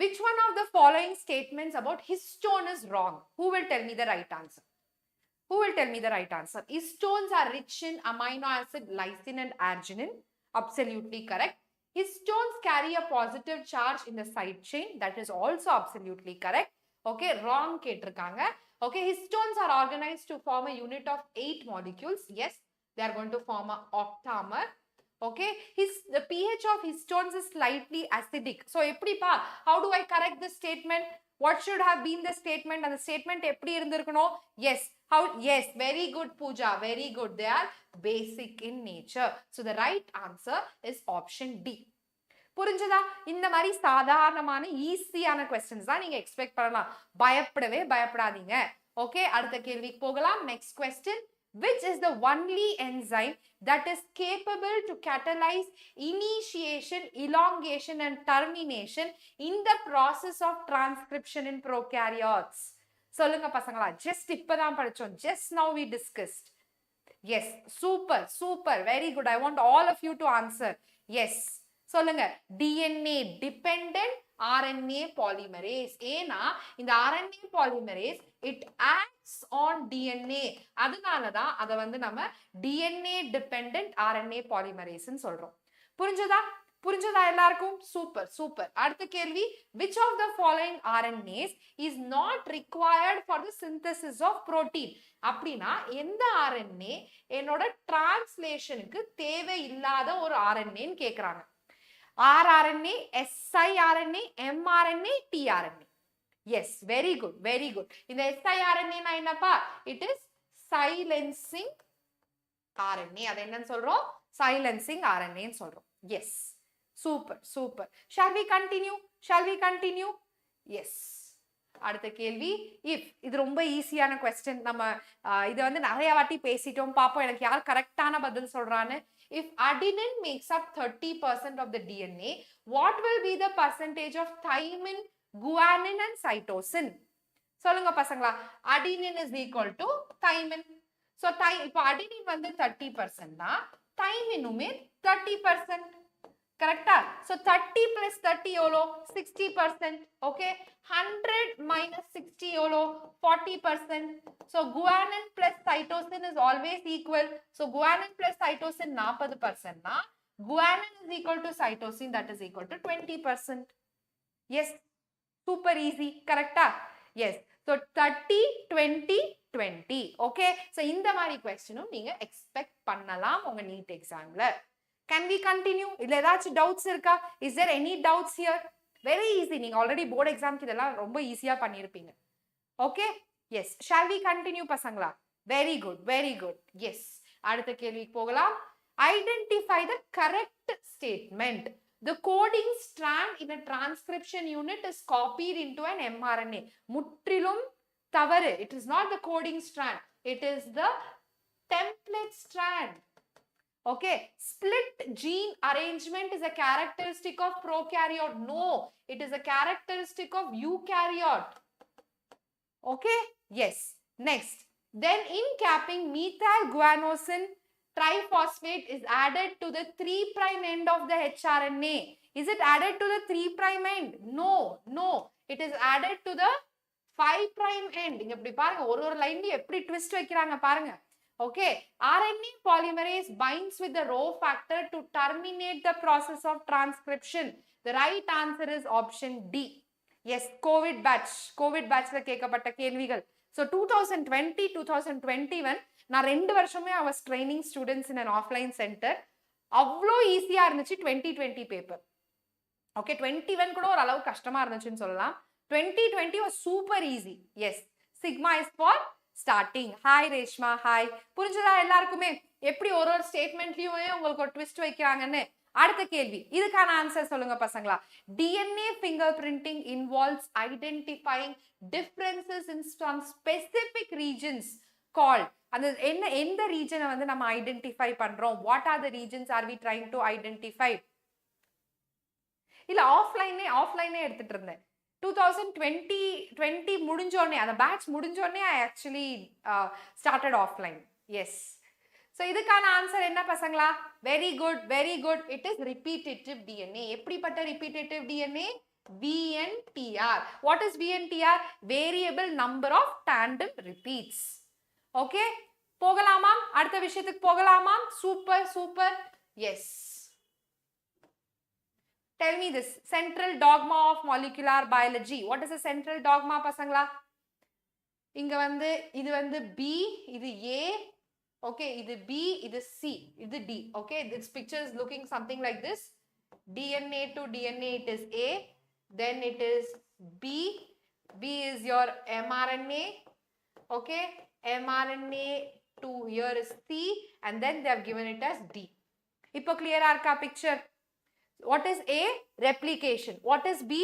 Which one of the following statements about histone is wrong? Who will tell me the right answer? Who will tell me the right answer? Histones are rich in amino acid lysine and arginine. Absolutely correct. Histones carry a positive charge in the side chain. That is also absolutely correct. Okay, wrong ketirukanga. Okay, histones are organized to form a unit of 8 molecules. Yes, they are going to form an octamer. Okay, the pH of histones is slightly acidic. So, how do I correct this statement? What should have been the statement? And the statement eppadi irundirukano? Yes. How? Yes. Very good, Pooja. Very good. They are basic in nature. So, the right answer is option D. புரிஞ்சதா? இந்த மாதிரி சாதாரணமான ஈஸியான questions தான் நீங்க expect பண்ணலாம். பயப்படாதீங்க. Okay, அடுத்த கேள்விக்கு போகலாம். Next question. Which is the only enzyme that is capable to catalyze initiation, elongation and termination in the process of transcription in prokaryotes? சொல்லுங்க பசங்களா, just இப்பதான் படிச்சோம். Just now we discussed. Yes, super, very good. I want all of you to answer. Yes, சொல்லுங்க. DNA dependent RNA polymerase. ஏனா இந்த RNA polymerase it acts on DNA. அதனாலதான் அத வந்து நம்ம DNA dependent RNA polymerase ன்னு சொல்றோம். புரிஞ்சதா எல்லாருக்கும்? சூப்பர். அடுத்த கேள்வி, which of the following RNAs is not required for the synthesis of protein? அப்படினா எந்த RNA என்னோட டிரான்ஸ்லேஷனுக்கு தேவை இல்லாத ஒரு RNA ன்னு கேக்குறாங்க. rRNA, siRNA, mRNA, tRNA. Yes, very good. இந்த siRNA na என்னப்பா? It is silencing RNA. அது என்னன்னு சொல்றோம்? Silencing RNA ன்னு சொல்றோம். Yes, super. Shall we continue? Yes. அடுத்த கேள்வி, if இது ரொம்ப ஈஸியான क्वेश्चन. நம்ம இது வந்து நிறைய வாட்டி பேசிட்டோம். பாப்போம் எனக்கு யார் கரெக்ட்டான பதில் சொல்றான்னு. If adenine makes up 30% of the DNA, what will be the percentage of thymine, guanine and cytosine? சொல்லுங்க பசங்களா. Adenine is equal to thymine. So, இப்போ adenine வந்து 30% னா thymine 30%. Correcta? So, 30 plus 30 எவ்வளோ? 60%. Okay. 100 minus 60 எவ்வளோ? 40%. So, guanine plus cytosine is always equal. So, guanine plus cytosine 40% na guanine is equal to cytosine, that is equal to 20%. Yes. Super easy. Correcta? Yes. So, 30, 20, 20. Okay. So, இந்த மாதிரி questionum நீங்க expect பண்ணலாம் உங்க NEET examல. Can we continue? இல்ல ஏதாச்சும் doubts இருக்கா? Is there any doubts here? Very easy. நீங்க already board exam க்கு இதெல்லாம் ரொம்ப ஈஸியா பண்ணிருப்பீங்க. Okay? Yes. Shall we continue பசங்களா? Very good. Yes. அடுத்த கேள்விக்கு போகலாம். Identify the correct statement. The coding strand in a transcription unit is copied into an mRNA. முற்றிலும் தவறு. It is not the coding strand. It is the template strand. Okay, split gene arrangement is a characteristic of prokaryote. No, it is a characteristic of eukaryote. Okay, yes. Next, then in capping, methyl guanosine triphosphate is added to the 3' end of the hRNA. Is it added to the 3' end? No. It is added to the 5' end. இங்க இப்படி பாருங்க, ஒரு லைன்ல எப்படி twist வைக்கிறாங்க பாருங்க. Okay, RNA polymerase binds with the rho factor to terminate the process of transcription. The right answer is option D. Yes, COVID batch la கேட்கப்பட்ட கேள்விகள். So 2020, 2021 நான் 2 வருஷமே I was training students in an offline center. அவ்வளோ ஈஸியா இருந்துச்சு 2020 paper. Okay, 21 கூட ஒரு அளவு கஷ்டமா இருந்துச்சுன்னு சொல்லலாம். 2020 was super easy. Yes, sigma is for starting. Hi Reshma, hi. புரிஞ்சதா எல்லாருக்குமே? எப்படி ஒரு ஸ்டேட்மெண்ட்லயே உங்களுக்கு ஒரு ட்விஸ்ட் வைக்கறாங்கன்னு. அடுத்த கேள்வி, இதுக்கான ஆன்சர் சொல்லுங்க பசங்களா. DNA fingerprinting involves identifying differences in some specific regions called. அந்த எந்த ரீஜனை வந்து நம்ம ஐடென்டிஃபை பண்றோம்? What are the regions are we trying to identify? இல்ல ஆஃப்லைனே எடுத்துட்டு இருந்தேன். 2020 முடிஞ்சோனே, அந்த பேட்ச் முடிஞ்சோனே I actually started offline. Yes. So இதுக்கான ஆன்சர் என்ன பசங்களா? Very good. It is repetitive DNA. எப்படிப்பட்ட repetitive DNA? VNTR. What is VNTR? Variable number of tandem repeats. Okay, போகலாமா அடுத்த விஷயத்துக்கு போகலாமா super super yes tell me this central dogma of molecular biology what is a central dogma பசங்களா இங்க வந்து இது வந்து B இது A okay இது B இது C இது D okay this picture is looking something like this DNA to DNA it is A then it is B is your mRNA okay mRNA to here is C and then they have given it as D இப்போ clear ah picture what is A replication what is B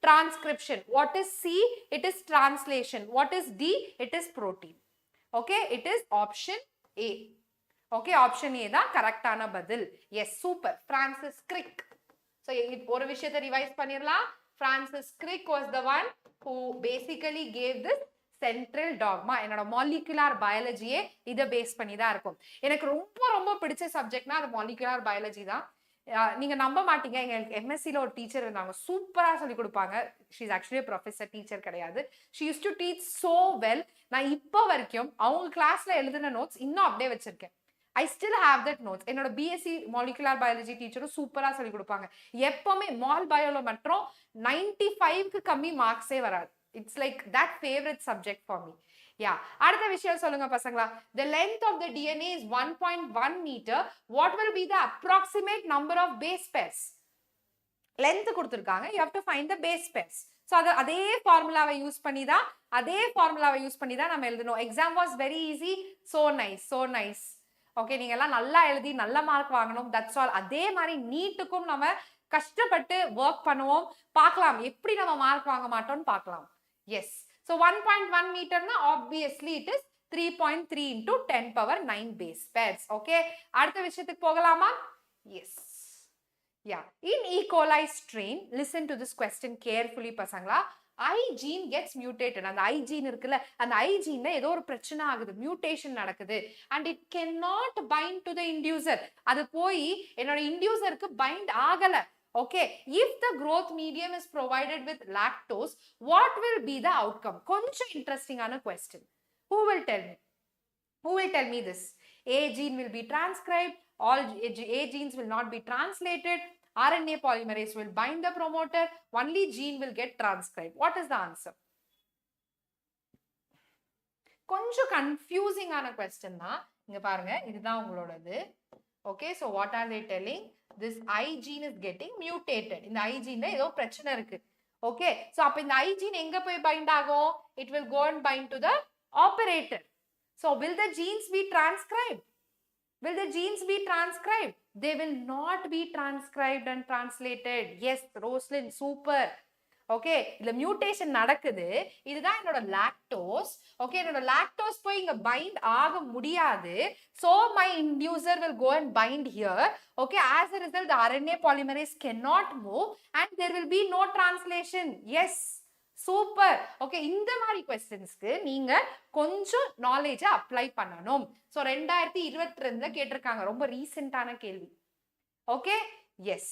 transcription what is C it is translation what is D it is protein okay it is option A okay option A தான் கரெக்டான பதில் yes super Francis Crick so ஒரு விஷயத்தை revise பண்ணிரலாம் Francis Crick was the one who basically gave this central dogma என்னோட molecular biology இத base பண்ணி தான் இருக்கும் எனக்கு ரொம்ப ரொம்ப பிடிச்ச சப்ஜெக்ட்னா அது molecular biology தான் நீங்க நம்ப மாட்டீங்க எங்களுக்கு எம்எஸ்சில ஒரு டீச்சர் இருந்தாங்க சூப்பரா சொல்லி கொடுப்பாங்க she is actually a professor teacher கிடையாது she used to teach so well நான் இப்போ வரைக்கும் அவங்க கிளாஸ்ல எழுதின நோட்ஸ் இன்னும் அப்படியே வச்சிருக்கேன் I still have that notes என்னோட BSc molecular biology டீச்சரும் சூப்பரா சொல்லி கொடுப்பாங்க எப்பவுமே மால் பயோல மட்டும் 95 க்கு கம்மி மார்க்ஸே வராது it's like that favorite subject for me yeah அடுத்த விஷயம் சொல்லுங்க பசங்களா the length of the DNA is 1.1 meter what will be the approximate number of base pairs length கொடுத்திருக்காங்க you have to find the base pairs so அதே ஃபார்முலாவை use பண்ணி தான் நம்ம எழுதணும் exam was very easy so nice okay நீங்க எல்லாம் நல்லா எழுதி நல்ல மார்க் வாங்கணும் that's all அதே மாதிரி நீட்டுக்கும் நம்ம கஷ்டப்பட்டு வர்க் பண்ணுவோம் பார்க்கலாம் எப்படி நம்ம மார்க் வாங்க மாட்டோம்னு பார்க்கலாம் yes so 1.1 meter na obviously it is 3.3 into 10 power 9 base pairs okay அடுத்த விஷயத்துக்கு போகலாமா yes yeah in E. coli strain listen to this question carefully பசங்களா I gene gets mutated and I gene இருக்குல்ல அந்த I gene ஏதோ ஒரு பிரச்சனை ஆகுது mutation நடக்குது and it cannot bind to the inducer அது போய் என்னோட inducerக்கு bind ஆகல okay if the growth medium is provided with lactose what will be the outcome konja interesting ana question who will tell me this A gene will be transcribed all A genes will not be translated RNA polymerase will bind the promoter only gene will get transcribed what is the answer konja confusing ana question na inga parunga idha ungalodadu okay so what are they telling this I gene is getting mutated இந்த I gene ஏதோ பிரச்சனை இருக்கு okay so அப்ப இந்த I gene எங்க போய் bind ஆகும் it will go and bind to the operator so will the genes be transcribed they will not be transcribed and translated yes Roslyn super okay இந்த mutation நடக்குது இதுதான் என்னோட lactose okay என்னோட lactose போய் இங்க bind ஆக முடியாது so my inducer will go and bind here okay as a result the RNA polymerase cannot move and there will be no translation yes super okay இந்த மாதிரி questionsக்கு நீங்க கொஞ்சம் knowledge apply பண்ணனும் so 2022ல கேட்டிருக்காங்க ரொம்ப ரீசன்ட்டான கேள்வி okay yes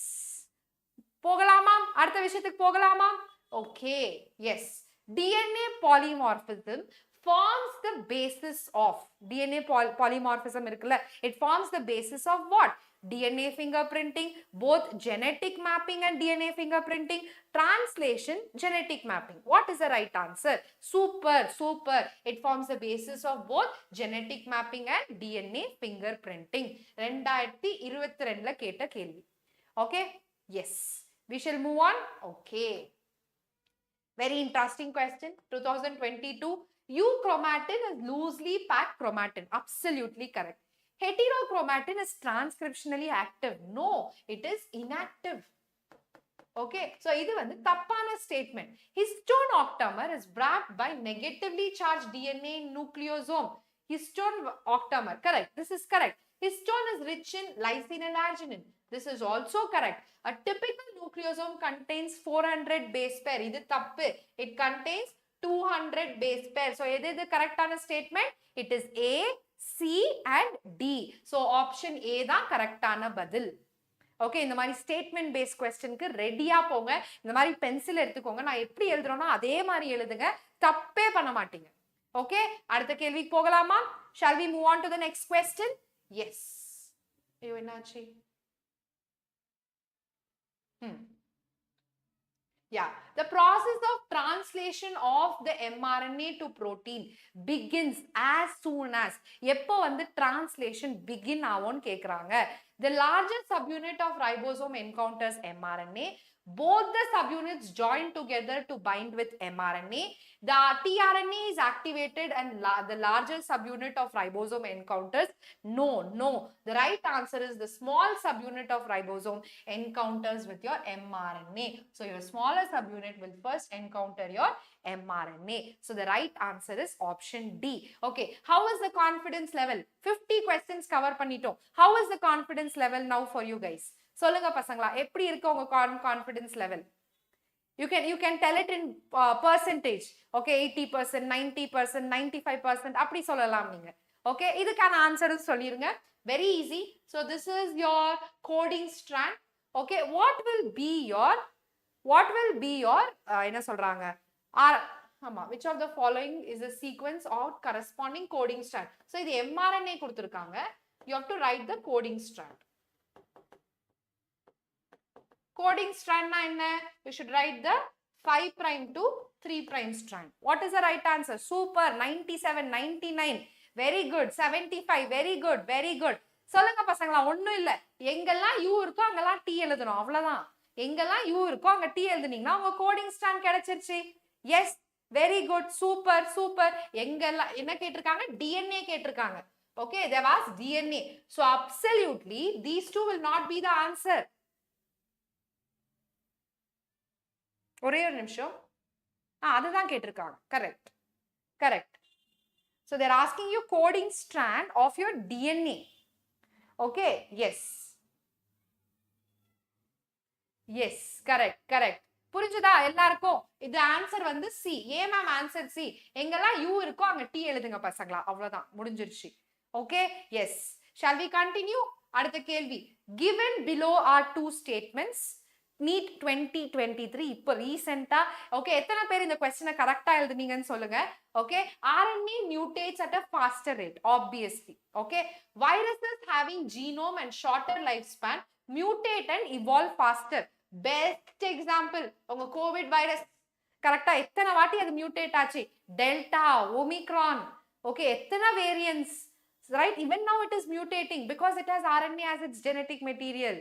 போகலாமா அடுத்த விஷயத்துக்கு போகலாமா okay yes DNA polymorphism forms the basis of DNA polymorphism இருக்குல்ல it forms the basis of what DNA fingerprinting both genetic mapping and DNA fingerprinting translation genetic mapping what is the right answer super it forms the basis of both genetic mapping and DNA fingerprinting 2022ல கேட்ட கேள்வி okay yes we shall move on okay very interesting question 2022 euchromatin is loosely packed chromatin absolutely correct heterochromatin is transcriptionally active no it is inactive okay so இது வந்து தப்பான statement histone octamer is wrapped by negatively charged DNA nucleosome histone octamer correct this is correct histone is rich in lysine and arginine this is also correct a typical nucleosome contains 400 base pair இது தப்பு it contains 200 base pair so எது கரெக்டான statement it is A C and D so option A தான் கரெக்டான பதில் okay இந்த மாதிரி statement paste क्वेश्चनக்கு ரெடியா போங்க இந்த மாதிரி பென்சில் எடுத்துக்கோங்க நான் எப்படி எழுதுறேனோ அதே மாதிரி எழுதுங்க தப்பே பண்ண மாட்டீங்க Okay, அடுத்த கேள்விக்கு போகலாமா? Shall we move on to the next question? Yes. ஐயோ என்னாச்சு? Yeah, the process of translation of the mRNA to protein begins as soon as எப்போ வந்து translation begin ஆகும்னு கேக்குறாங்க. The largest subunit of ribosome encounters mRNA. Both the subunits join together to bind with mRNA. The tRNA is activated and the larger subunit of ribosome encounters. No. The right answer is the small subunit of ribosome encounters with your mRNA. So your smaller subunit will first encounter your mRNA. So the right answer is option D. Okay, how is the confidence level? 50 questions cover பண்ணிட்டோம். How is the confidence level now for you guys? சொல்லுங்க பசங்களா, எப்படி இருக்கு உங்க confidence level? You can tell it in percentage. Okay, 80%, 90%, 95% அப்படி சொல்லலாம் நீங்க. Okay, இதுக்கான ஆன்சர் சொல்லிருங்க. Very easy. So this is your coding strand. Okay, what will be your என்ன சொல்றாங்க? Which of the following is a sequence of corresponding coding strand? So இது mRNA கொடுத்திருக்காங்க. You have to write the coding strand. Coding strand na enna? You should write the 5' to 3' strand. What is the right answer? Super. 97, 99. Very good. 75. Very good. சொல்லுங்க பசங்களா, ஒண்ணும் இல்ல. எங்கெல்லாம் U இருக்கோ அங்கெல்லாம் T எழுதணும். அவ்வளவுதான். எங்கெல்லாம் U இருக்கோ அங்க T எழுதுனீங்கன்னா உங்க கோடிங் ஸ்டாண்ட் கிடைச்சிருச்சு. Yes, very good, super. எங்கெல்லாம் என்ன கேட்டிருக்காங்க? DNA கேட்டிருக்காங்க. Okay, there was DNA. So absolutely these two will not be the answer. ஒரே ஒரு நிமிஷம். அதுதான் கேட்டிருக்காங்க. Correct. So they're asking you coding strand of your DNA. Okay, yes, correct. புரிஞ்சுதா எல்லாருக்கும்? இது ஆன்சர் வந்து C. ஏன் மேம் ஆன்சர் C? எங்கெல்லாம் U இருக்கோ அங்க T எழுதுங்க பசங்களா. அவ்வளவுதான், முடிஞ்சிருச்சு. Okay, yes. Shall we continue? அடுத்த கேள்வி. Given below are two statements. NEET 2023 இப்போ ரீசெண்டா. ஓகே, எத்தனை பேர் இந்த क्वेश्चन கரெக்ட்டா எழுதுனீங்கன்னு சொல்லுங்க. Okay, RNA mutates at a faster rate, obviously. Okay, viruses having genome and shorter lifespan mutate and evolve faster. Best example உங்க கோவிட் வைரஸ் கரெக்ட்டா எத்தனை வாட்டி அது மியூட்டேட் ஆச்சு? Delta, omicron. ஓகே, எத்தனை variants, right? Even now it is mutating because it has RNA as its genetic material.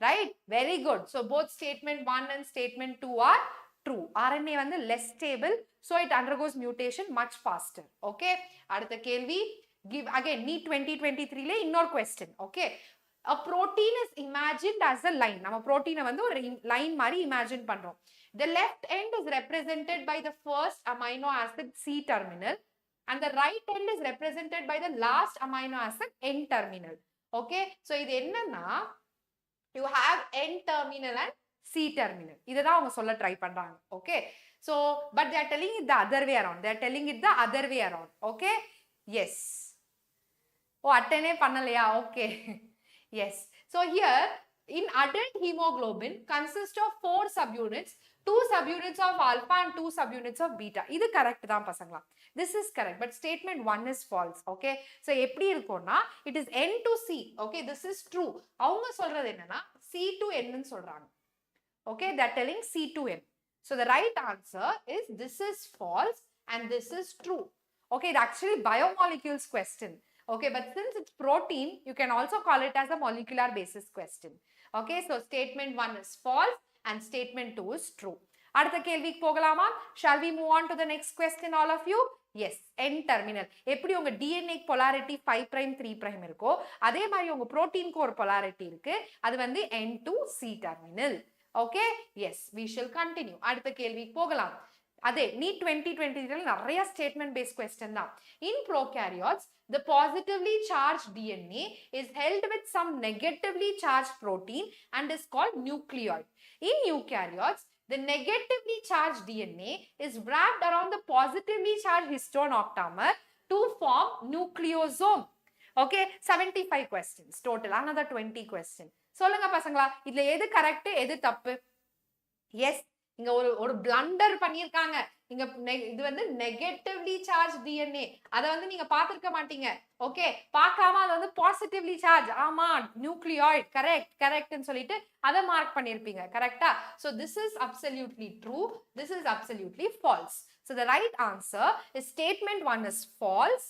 Right? Very good. So both statement 1 and statement 2 are true. RNA வந்து less stable, so it undergoes mutation much faster. Okay? அடுத்த கேள்வி. Give again NEET 2023 ல இன்னொரு question. Okay? A protein is imagined as a line. நம்ம protein வந்து ஒரு line மாதிரி imagine பண்றோம். The left end is represented by the first amino acid C terminal and the right end is represented by the last amino acid N terminal. Okay? So இது என்னன்னா, you have N terminal and C terminal. இதுதான் அவங்க சொல்ல try பண்றாங்க. Okay, so but they are telling it the other way around. Okay, yes. Attend பண்ணலையா? Okay. Yes, so here in adult hemoglobin consists of 4 subunits, 2 subunits of alpha and 2 subunits of beta. இது correct தான் பசங்களா. This is correct, but statement 1 is false. Okay, so எப்படி இருக்கும்னா it is N to C. Okay, this is true. அவங்க சொல்றது என்னன்னா C to N ன்னு சொல்றாங்க. Okay, they are telling C to N. So the right answer is this is false and this is true. Okay, it's actually biomolecules question. Okay, but since it's protein, you can also call it as a molecular basis question. Okay, so statement 1 is false and statement 2 is true. அடுத்த கேள்விக்கு போகலாமா? Shall we move on to the next question all of you? Yes, N terminal. எப்படி உங்க DNA polarity 5' 3' இருக்கோ அதே மாதிரி உங்க புரோட்டீனுக்கு ஒரு polarity இருக்கு. அது வந்து N to C terminal. Okay, yes, we shall continue. அடுத்த கேள்விக்கு போகலாம். அதே NEET 2023 நிறைய statement based question தான். In prokaryotes, the positively charged DNA is held with some negatively charged protein and is called nucleoid. In eukaryotes, the negatively charged DNA is wrapped around the positively charged histone octamer to form nucleosome. Okay, 75 questions total, another 20 questions. சொல்லுங்க பசங்களா, இதுல எது correct எது தப்பு? Yes, இங்க ஒரு blunder பண்ணிருக்காங்க. இங்க இது வந்து negatively charged DNA. அத வந்து நீங்க பாத்துக்க மாட்டீங்க. ஓகே, பார்க்காம அது வந்து positively charged. ஆமா, nucleoid correct ன்னு சொல்லிட்டு அத மார்க் பண்ணிருப்பீங்க. கரெக்ட்டா? So this is absolutely true. This is absolutely false. So the right answer is statement 1 is false.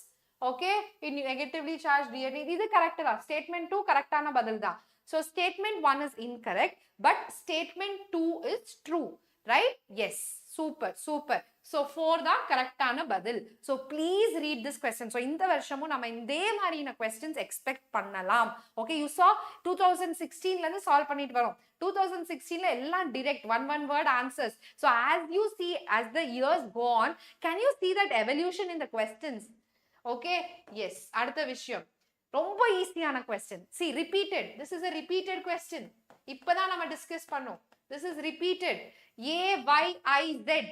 Okay, in negatively charged DNA இது correct தான். Statement 2 correctான பதில் தான். So statement 1 is incorrect, but statement 2 is true. Right? Yes. Super. So 4 தான் கரெக்டான பதில். So please read this question. So இந்த வருஷமும் நம்ம இதே மாதிரியான questions expect பண்ணலாம். Okay, you saw 2016ல இருந்து solve பண்ணிட்டு வரோம். 2016ல எல்லாம் direct one word answers. So as you see, as the years go on, can you see that evolution in the questions? Okay, yes. அடுத்த விஷயம் ரொம்ப ஈஸியான question. See, repeated. This is a repeated question. இப்பதான் நம்ம discuss பண்ணோம். This is repeated. 𝑎𝑦𝑖𝑧.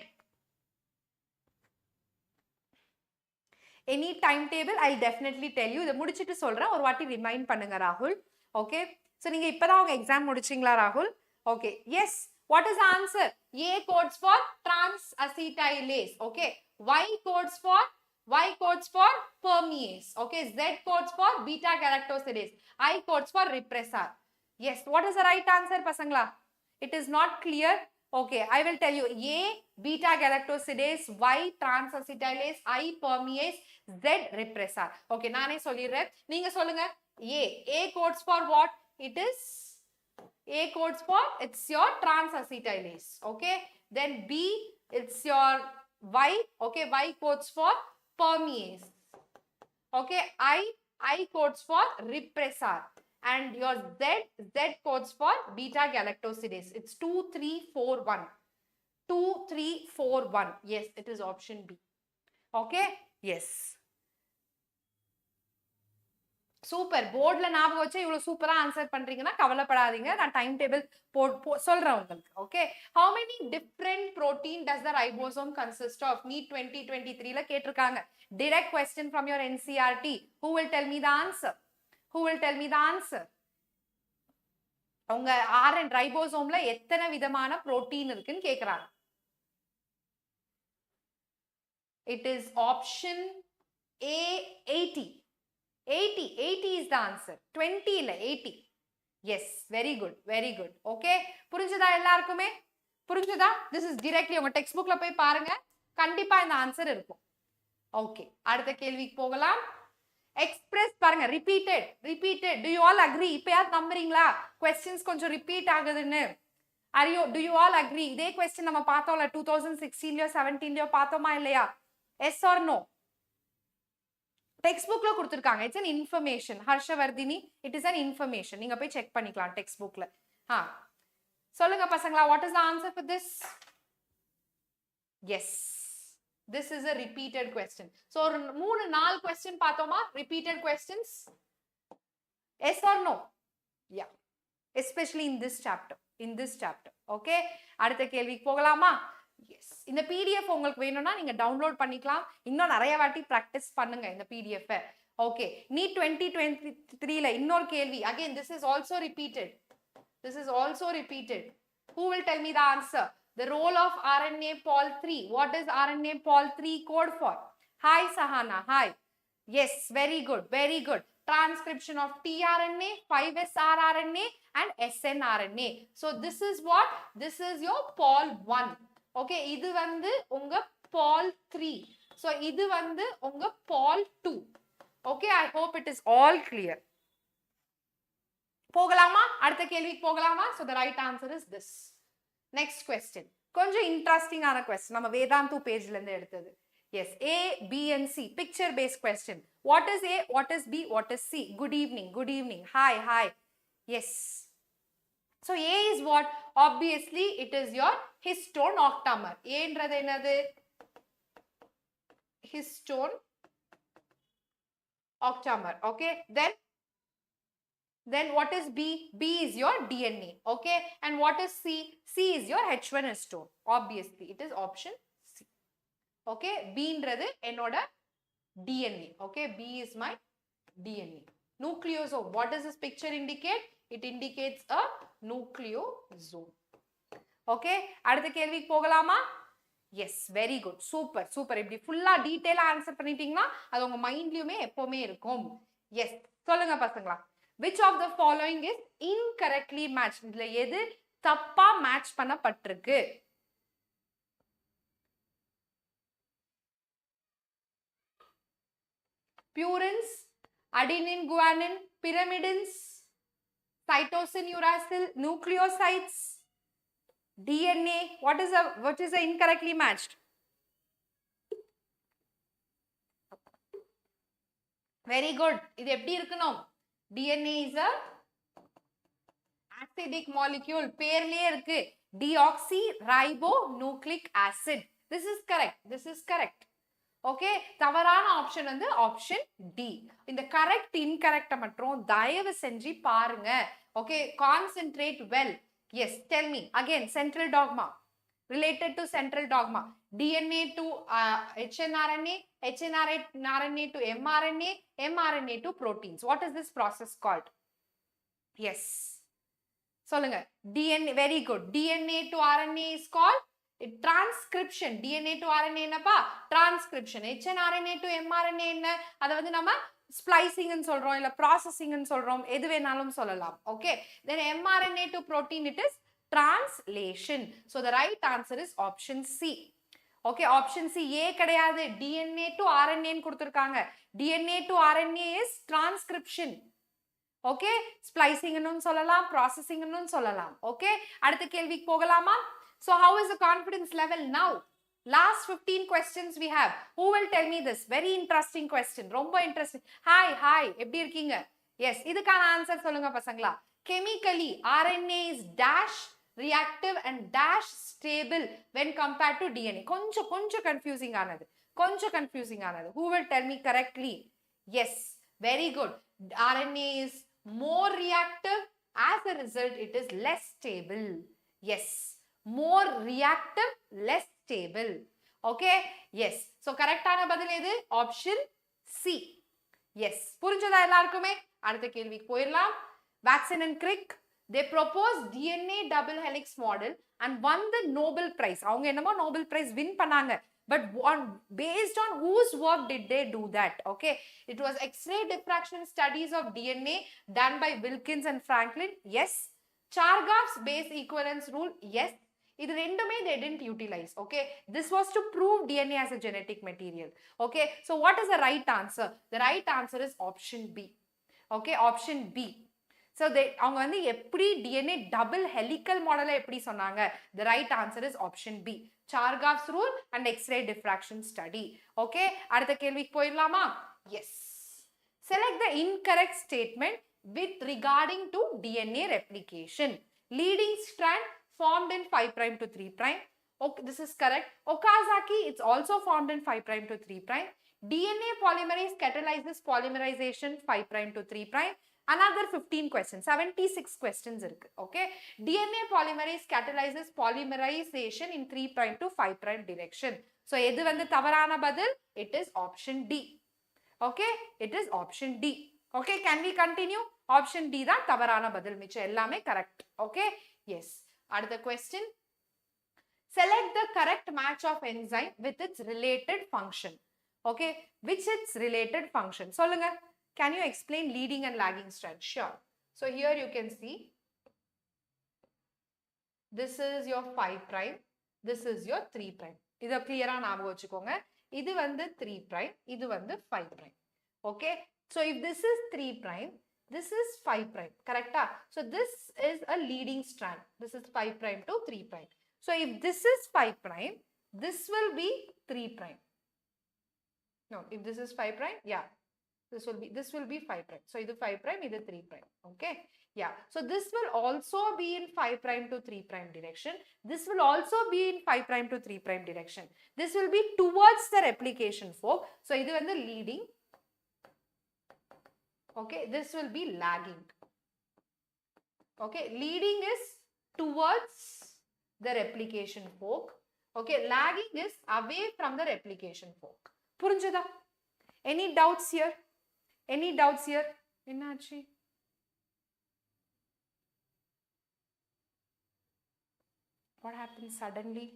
Any timetable, I'll definitely tell you. இதை முடிச்சிட்டு சொல்றேன். ஒரு வாட்டி ரிமைண்ட் பண்ணுங்க ராகுல். Okay. So நீங்க இப்பதான் உங்க எக்ஸாம் முடிச்சீங்களா ராகுல்? Okay. Yes. What is the answer? A codes for trans-acetylase. Okay. Y codes for permease. Okay. Z codes for beta-galactosidase. I codes for repressor. Yes. What is the right answer, pasangla? It is not clear. Okay, I will tell you. A beta-galactosidase, Y trans-acetylase, I permease, Z repressor. Okay, நானே சொல்லிடுறேன். நீங்க சொல்லுங்க. A codes for what? It is A codes for, it's your trans-acetylase. Okay, then B, it's your Y. Okay, Y codes for permease. Okay, I codes for repressor. And your Z codes for beta-galactosidase. It's 2341. 2341. Yes, it is option B. Okay? Yes. Super. Board la ஞாபகம் வச்சு இவ்வளவு சூப்பரா answer பண்றீங்கன்னா கவலைப்படாதீங்க. நான் time table சொல்றேன் உங்களுக்கு. Okay? How many different protein does the ribosome consist of? NEET 2023ல கேட்டிருக்காங்க. Direct question from your NCERT. Who will tell me the answer? Who will tell me the answer? உங்க RN ரைபோசோம்ல எத்தனை விதமான protein இருக்குன்னு கேக்குறாங்க. It is option A, 80. 80 is the answer. 20 இல்ல 80. Yes, very good. Okay, புரிஞ்சதா எல்லாருக்குமே? புரிஞ்சதா? This is directly உங்க டெக்ஸ்ட் புக்ல போய் பாருங்க. கண்டிப்பா இந்த ஆன்சர் இருக்கும். Okay, அடுத்த கேள்விக்கு போகலாம். Express பாருங்க, repeated. Do you all agree? இப்பயாவது நம்புறீங்களா? Questions கொஞ்சம் repeat ஆகுதுன்னு. Do you all agree? இதே question நம்ம பார்த்தோம்ல 2016லயோ 17லயோ பார்த்தோமா இல்லையா? Yes or no? டெக்ஸ்ட் புக்ல கொடுத்திருக்காங்க. It's an information. Harshavardhini, it is an information. நீங்க போய் செக் பண்ணிக்கலாம் டெக்ஸ்ட் புக்ல. சொல்லுங்க பசங்களா, what is the answer for this? Yes. This is a repeated question. So, 3-4 question பார்த்தோமா? Repeated questions? Yes or no? Yeah. Especially in this chapter. Okay? அடுத்த கேள்விக்கு போகலாமா? Yes. இந்த PDF உங்களுக்கு வேணும்னா நீங்க டவுன்லோட் பண்ணிக்கலாம். இன்னும் நிறைய வாட்டி பிராக்டிஸ் பண்ணுங்க இந்த PDF. Okay. NEET 2023ல இன்னொரு கேள்வி. Again, this is also repeated. Who will tell me the answer? The role of RNA pol 3. What is RNA pol 3 code for? Hi Sahana, hi. Yes, very good. Transcription of tRNA, 5S rRNA and snRNA. So this is what? This is your pol 1. Okay, இது வந்து உங்க pol 3. So இது வந்து உங்க pol 2. Okay, I hope it is all clear. போகலாமா? அடுத்த கேள்விக்கு போகலாமா? So the right answer is this. Next question. கொஞ்சம் இன்ட்ரெஸ்டிங்கான question. நம்ம வேதாந்து பேஜ்ல இருந்து எடுத்தது. Yes, A, B and C. Picture based question. What is A? What is B? What is C? Good evening. Hi. Yes. So A is what? Obviously, it is your histone octamer. A என்றது என்னது? Histone octamer. Okay. Then what is B? B is your DNA. Okay. And what is C? C is your H1 histone. Obviously, it is option C. Okay. B என்றது என்னோட DNA. Okay. B is my DNA. Nucleosome. What does this picture indicate? It indicates a nucleosome. Okay அடுத்த கேள்விக்கு போகலாமா S very good super super இப்படி ஃபுல்லா டீடைலா answer பண்ணிட்டீங்கன்னா அது உங்க மைண்ட்லயுமே எப்பவுமே இருக்கும் எஸ் சொல்லுங்க பசங்களா which of the following is incorrectly matched இதுல எது தப்பா மேட்ச் பண்ணப்பட்டிருக்கு purines adenine guanine pyrimidines cytosine uracil nucleosides DNA what is the incorrectly matched very good இது எப்படி இருக்கணும் DNA is a acidic molecule பேர்லயே இருக்கு deoxyribonucleic acid this is correct okay தவறான ஆப்ஷன் வந்து ஆப்ஷன் டி இந்த கரெக்ட் இன்கரெக்ட் மட்டும் தயவு செஞ்சு பாருங்க okay concentrate well yes tell me again central dogma related to central dogma DNA to hnRNA hnRNA to mRNA mRNA to proteins what is this process called yes சொல்லுங்க DNA very good DNA to RNA is called transcription DNA to RNA என்னப்பா transcription hnRNA to mRNA என்ன அத வந்து நம்ம splicing ன்னு சொல்றோம் இல்ல processing ன்னு சொல்றோம் எது வேணாலும் சொல்லலாம் okay then mRNA to protein it is translation so the right answer is option C okay option C A கிடையாது DNA to RNA ன்னு கொடுத்திருக்காங்க DNA to RNA is transcription okay splicing ன்னு சொல்லலாம் processing ன்னு சொல்லலாம் okay அடுத்த கேள்விக்கு போகலாமா so how is the confidence level now last 15 questions we have who will tell me this very interesting question ரொம்ப interesting hi எப்படி இருக்கீங்க yes இதுக்கான ஆன்சர் சொல்லுங்க பசங்களா chemically RNA is dash reactive and dash stable when compared to DNA கொஞ்சம் confusing ஆனது who will tell me correctly yes very good RNA is more reactive as a result it is less stable yes more reactive less stable okay yes so correct ஆன பதில் எது option C yes புரிஞ்சதா எல்லாருக்குமே அடுத்த கேள்விக்கு போயிரலாம் Watson and Crick they proposed DNA double helix model and won the Nobel Prize அவங்க என்னமோ Nobel Prize win பண்ணாங்க but based on whose work did they do that okay it was X-ray diffraction studies of DNA done by Wilkins and Franklin yes Chargaff's base equivalence rule yes இது ரெண்டுமே they didn't utilize okay this was to prove DNA as a genetic material okay so what is the right answer the right answer is option B okay option B so அவங்க வந்து எப்படி DNA double helical model எப்படி சொன்னாங்க the right answer is option B Chargaff's rule and X-ray diffraction study okay அடுத்த கேள்விக்கு போயிரலாமா yes select the incorrect statement with regarding to DNA replication leading strand formed in 5 prime to 3 prime okay this is correct Okazaki it's also formed in 5 prime to 3 prime DNA polymerase catalyzes polymerization 5 prime to 3 prime another 15 questions 76 questions irukku okay DNA polymerase catalyzes polymerization in 3 prime to 5 prime direction so edu vandu tavarana badil it is option D okay it is option D okay can we continue option D da tavarana badil micha ellame correct okay yes அடுத்த question select the correct match of enzyme with its related function okay which its related function சொல்லுங்க can you explain leading and lagging strand sure so here you can see this is your 5 prime this is your 3 prime இத clear ஆ ஞாபகம் வச்சுக்கோங்க இது வந்து 3 prime இது வந்து 5 prime okay so if this is 3 prime this is 5 prime correct so this is a leading strand this is 5 prime to 3 prime so if this is 5 prime this will be 3 prime no if this is 5 prime yeah this will be 5 prime so idu 5 prime idu 3 prime okay yeah so this will also be in 5 prime to 3 prime direction this will also be in 5 prime to 3 prime direction this will be towards the replication fork so idu vandu leading okay this will be lagging okay leading is towards the replication fork okay lagging is away from the replication fork புரிஞ்சதா any doubts here என்னாச்சு What happened suddenly?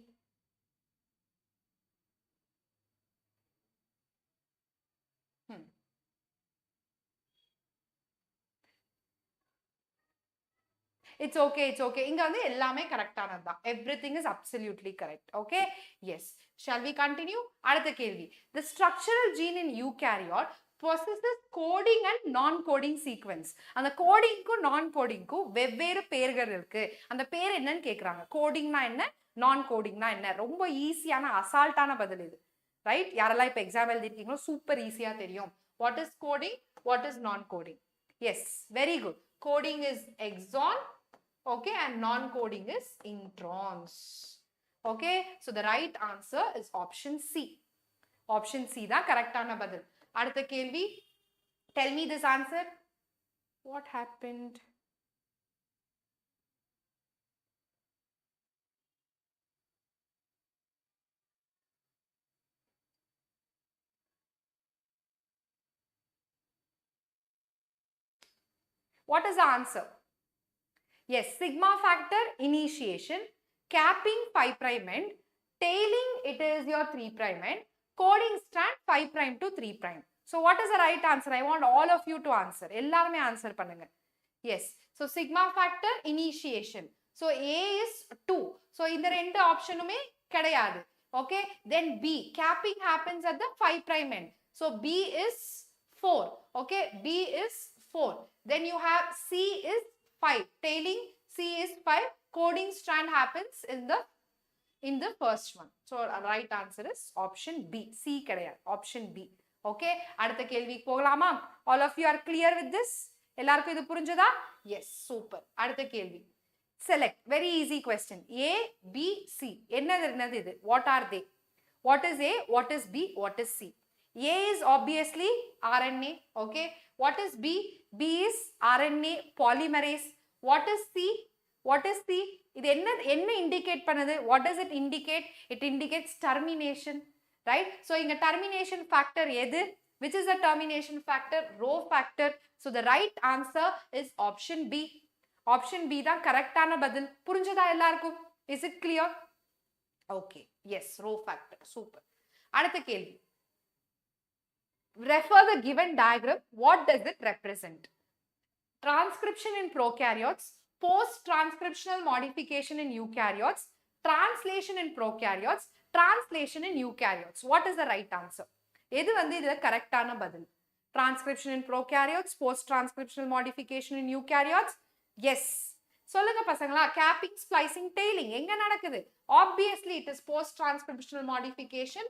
It's okay, it's okay. இங்க வந்து எல்லாமே கரெக்டானது தான். Everything is absolutely correct. Okay? Yes. Shall we continue? அடுத்த கேள்வி. The structural gene in eukaryote possesses coding and non-coding sequence. அந்த கோடிங்க்கும் நான் கோடிங்க்கும் வெவ்வேறு பேர்கள் இருக்கு. அந்த பேர் என்னன்னு கேக்குறாங்க. கோடிங்னா என்ன, நான் கோடிங்னா என்ன? ரொம்ப ஈஸியான அசால்ட்டான பதில் இது. ரைட்? யாரெல்லாம் இப்போ எக்ஸாம் எழுதிருக்கீங்களோ சூப்பர் ஈஸியா தெரியும். What is coding? What is non-coding? Yes, very good. Coding is exon. Okay, and non-coding is introns. Okay, so the right answer is option C. Option C da correct ana badal. Adutha kelvi, tell me this answer. What happened? What is the answer? Yes, sigma factor initiation, capping 5' end, tailing it is your 3' end, coding strand 5' to 3'. So what is the right answer? I want all of you to answer. எல்லாருமே answer பண்ணுங்க. Yes, so sigma factor initiation. So A is 2. So இந்த ரெண்டு ஆப்ஷனுமே கிடையாது. Okay, then B, capping happens at the 5' end. So B is 4. Okay, B is 4. Then you have C is 5. Tailing C is 5. Coding strand happens in the first one. So right answer is option B. C கிடையாது. Option B. Okay. அடுத்த கேள்விக்கு போகலாமா? All of you are clear with this? எல்லாருக்கும் இது புரிஞ்சதா? Yes. Super. அடுத்த கேள்வி. Select. Very easy question. A, B, C. என்னது இது? What are they? What is A? What is B? What is C? A is obviously RNA. Okay. What is B? B is RNA polymerase. What is C? What is C? இது என்ன indicate பண்ணுது? What does it indicate? It indicates termination, right? So இங்க termination factor எது? Which is the termination factor? Rho factor. So the right answer is option B. Option B தான் கரெக்டான பதில். புரிஞ்சதா எல்லாருக்கும்? Is it clear? Okay. Yes, rho factor. Super. அடுத்த கேள்வி. Refer the given diagram. What does it represent? Transcription in prokaryotes, post-transcriptional modification in eukaryotes, translation in prokaryotes, translation in eukaryotes. What is the right answer? எது வந்து இதுல கரெக்டான பதில்? Transcription in prokaryotes, post-transcriptional modification in eukaryotes. Yes. சொல்லுங்க பசங்களா, capping, splicing, tailing எங்க நடக்குது? Obviously it is post-transcriptional modification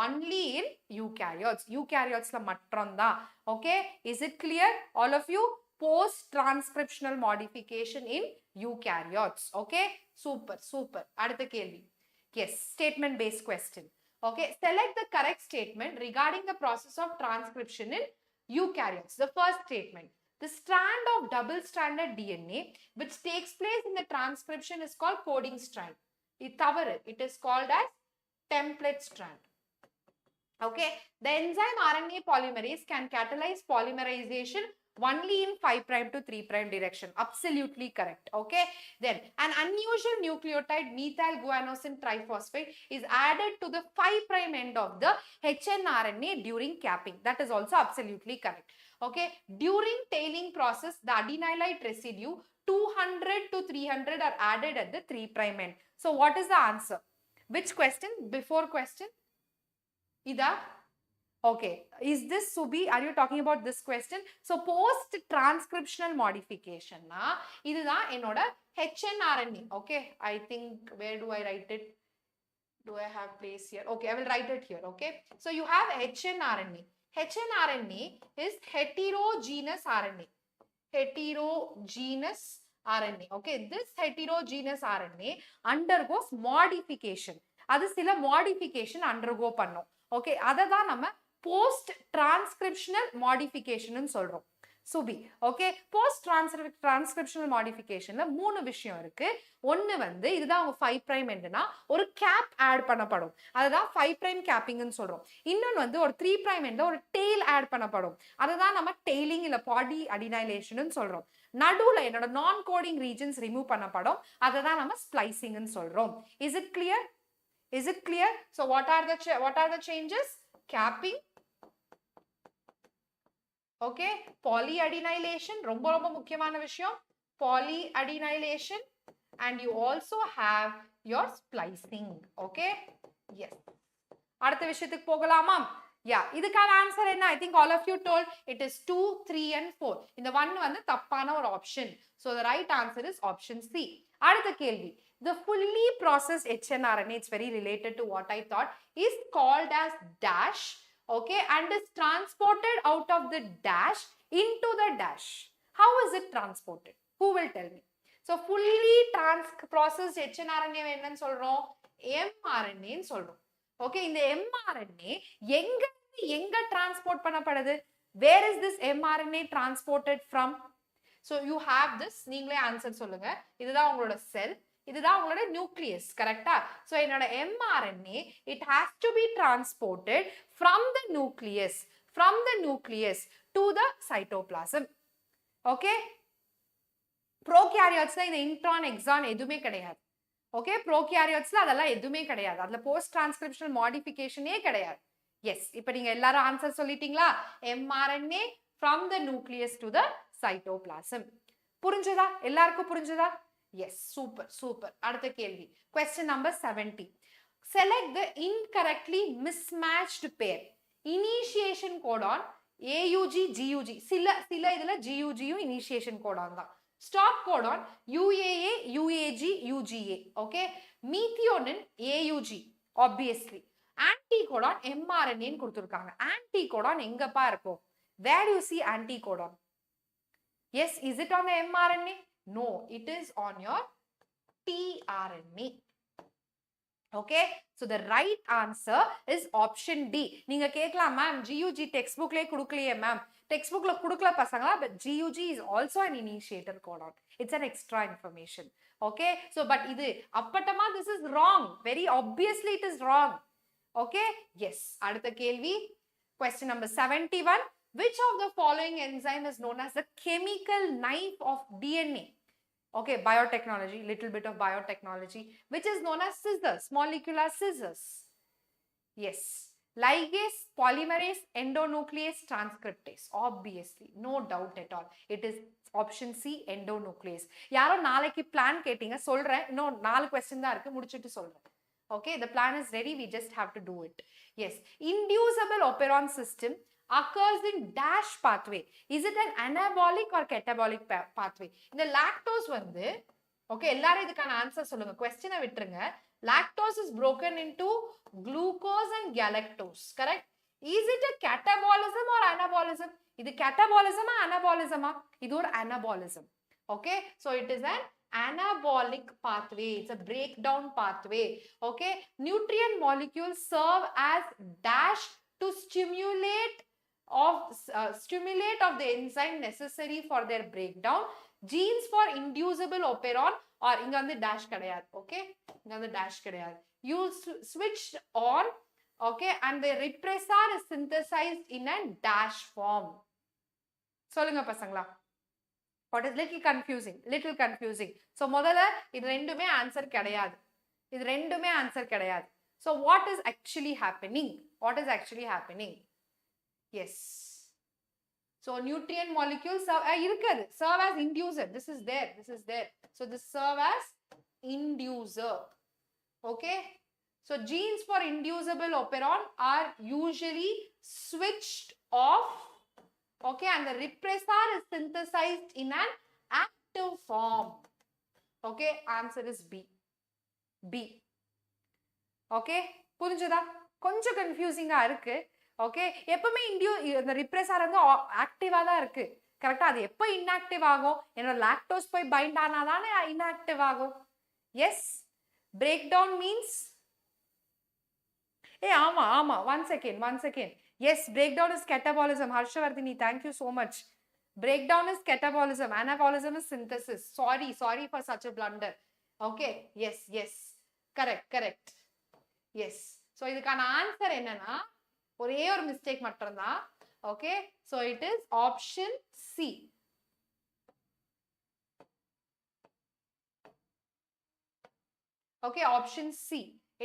only in eukaryotes. Eukaryotes-ல மட்டும்தான். Okay, is it clear all of you? Post-transcriptional modification in eukaryotes. Okay, super, super. அடுத்த கேள்வி. Yes, statement based question. Okay, select the correct statement regarding the process of transcription in eukaryotes. The first statement. The strand of double-stranded DNA which takes place in the transcription is called coding strand. It is called as template strand. Okay, the enzyme RNA polymerase can catalyze polymerization only in 5' to 3' direction. Absolutely correct. Okay, then an unusual nucleotide methyl guanosine triphosphate is added to the 5' end of the hnRNA during capping. That is also absolutely correct. Okay, during tailing process, the adenylate residue 200 to 300 are added at the 3' end. So what is the answer? Which question? Before question? Ida? Okay, is this Subi? Are you talking about this question? So post transcriptional modification na idudha enoda hnRNA. Okay, I think where do I write it? Do I have place here? Okay, I will write it here. Okay, so you have hnRNA. hnRNA is heterogeneous RNA. Heterogeneous RNA. Okay, this heterogeneous RNA undergoes modification. அது சில modification undergo பண்ணும். Okay, அதை தான் நம்ம post transcriptional modification ன்னு சொல்றோம். சுபி. Okay, post transcriptional மாடிஃபிகேஷன்ல 3 விஷயம் இருக்கு. ஒன்னு வந்து இதுதான் உங்க 5 பிரைம் எண்ட்னா ஒரு கேப் ஆட் பண்ணப்படும், அதுதான் 5 பிரைம் கேப்பிங்னு சொல்றோம். இன்னொன்னு வந்து ஒரு 3 பிரைம் எண்ட்ல ஒரு டெயில் ஆட் பண்ணப்படும், அதுதான் நம்ம டெய்லிங் இல்ல பாடி அடினைலேஷன் சொல்றோம். நடுவுல என்னோட நான் கோடிங் ரீஜன்ஸ் ரிமூவ் பண்ணப்படும், அதுதான் நம்ம ஸ்ப்ளைசிங்னு சொல்றோம். Is it clear? Is it clear? So what are the changes? Capping, okay, polyadenylation, ரொம்ப ரொம்ப முக்கியமான விஷயம், polyadenylation, and you also have your splicing. Okay, yes. அடுத்த விஷயத்துக்கு போகலாமா? Yeah, இதுக்கான ஆன்சர் என்ன? I think all of you told it is 2, 3 and 4. இந்த 1 வந்து தப்பான ஒரு option. So the right answer is option C. அடுத்த கேள்வி, the fully processed hnRNA, it's very related to what I thought, is called as dash, okay, and is transported out of the dash into the dash. How is it transported? Who will tell me? So fully processed hnRNA என்னன்னு சொல்றோம்? mRNA ன்னு சொல்றோம். Okay, இந்த mRNA எங்க transport பண்ணப்படுது? Where is this mRNA transported from? So you have this, நீங்களே answer சொல்லுங்க. இதுதான் உங்களோட செல், இதுதான் உங்களோட நியூக்ளியஸ், கரெக்ட்டா? So என்னோட mRNA, it has to be transported from the nucleus to the cytoplasm. Okay, ப்ரோகாரியோட்ஸ்ல இந்த இன்ட்ரான் எக்ஸான் எதுவுமே கிடையாது. ஓகே, ப்ரோகாரியோட்ஸ்ல அதெல்லாம் எதுவுமே கிடையாது, அதுல போஸ்ட் டிரான்ஸ்கிரிப்ஷனல் மாடிஃபிகேஷனே கிடையாது. எஸ், இப்போ நீங்க எல்லாரும் ஆன்சர் சொல்லிட்டீங்களா? mRNA from the nucleus to the cytoplasm. புரிஞ்சதா? எல்லாருக்கும் புரிஞ்சதா? Yes, super super. அடுத்த கேள்வி, question number 70. Select the incorrectly mismatched pair. Initiation codon AUG GUG, சில இதுல GUG யும் initiation codon தான். Stop codon UAA UAG UGA. Okay, methionine AUG obviously. Anticodon mRNA ன்னு கொடுத்திருக்காங்க. Anticodon எங்கப்பா இருக்கும்? Where do you see anticodon? Yes, is it on the mRNA? No, it is on your tRNA. Okay, so the right answer is option D. நீங்க கேட்கலாம், ma'am GUG text புக்லயே கொடுக்கலையே ma'am. Text புக்ல கொடுக்கல பசங்களா, but GUG is also an initiator codon. It's an extra information. Okay, so but இது அப்பட்டமா this is wrong. Very obviously it is wrong. Okay, yes. அடுத்த கேள்வி, question number 71. Which of the following enzyme is known as the chemical knife of DNA? Okay, biotechnology, little bit of biotechnology, which is known as scissors, molecular scissors. Yes, ligase, polymerase, endonuclease, transcriptase. Obviously, no doubt at all. It is option C, endonuclease. யாரோ நாளைக்கு plan கேட்டீங்க, சொல்றேன். இன்னும் 4 question தான் இருக்கு, முடிச்சிட்டு சொல்றேன். Okay, the plan is ready, we just have to do it. Yes, inducible operon system occurs in dash pathway. Is it an anabolic or catabolic pathway? இந்த lactose வந்து, okay, எல்லாரும் இதுக்கான ஆன்சர் சொல்லுங்க, கொஸ்டினை விட்டுருங்க. Lactose is broken into glucose and galactose, correct? Is it a catabolism or anabolism? இது catabolism or anabolism? இது ஒரு anabolism. Okay, so it is an anabolic pathway. It's a breakdown pathway. Okay, nutrient molecules serve as dash to stimulate of the enzyme necessary for their breakdown. Genes for inducible operon, or இங்க வந்து dash கிடையாது. Okay, இங்க வந்து dash கிடையாது. You switch on, okay, and the repressor is synthesized in a dash form. சொல்லுங்க பசங்களா. What is little confusing. So முதல்ல இது ரெண்டுமே ஆன்சர் கிடையாது, இது ரெண்டுமே ஆன்சர் கிடையாது. So what is actually happening? Yes, so nutrient molecules serve as inducer. This is there. So this serve as inducer. Okay, so genes for inducible operon are usually switched off. Okay, and the repressor is synthesized in an active form. Okay, answer is B. Okay, புரிஞ்சதா? கொஞ்சம் கன்ஃபியூசிங்கா இருக்கு. Okay, எப்பவுமே இந்த ரிப்ரெசர் வந்து ஆக்டிவா தான் இருக்கு, கரெக்டா? அது எப்போ இன்ஆக்டிவ் ஆகும்? என்னோட லாக்டோஸ் போய் பைண்ட் ஆனாதானே இன்ஆக்டிவ் ஆகும். எஸ், பிரேக் டவுன் மீன்ஸ், ஆமா, one second. Yes, break down is catabolism. Harshavardhini, thank you so much. Breakdown is catabolism. Anabolism is synthesis. Sorry for such a blunder. Okay, yes. Correct. Yes. So இதுக்கான answer என்னன்னா ஒரே ஒரு mistake மட்டும்தான். Okay, so it is option C. Okay, option C.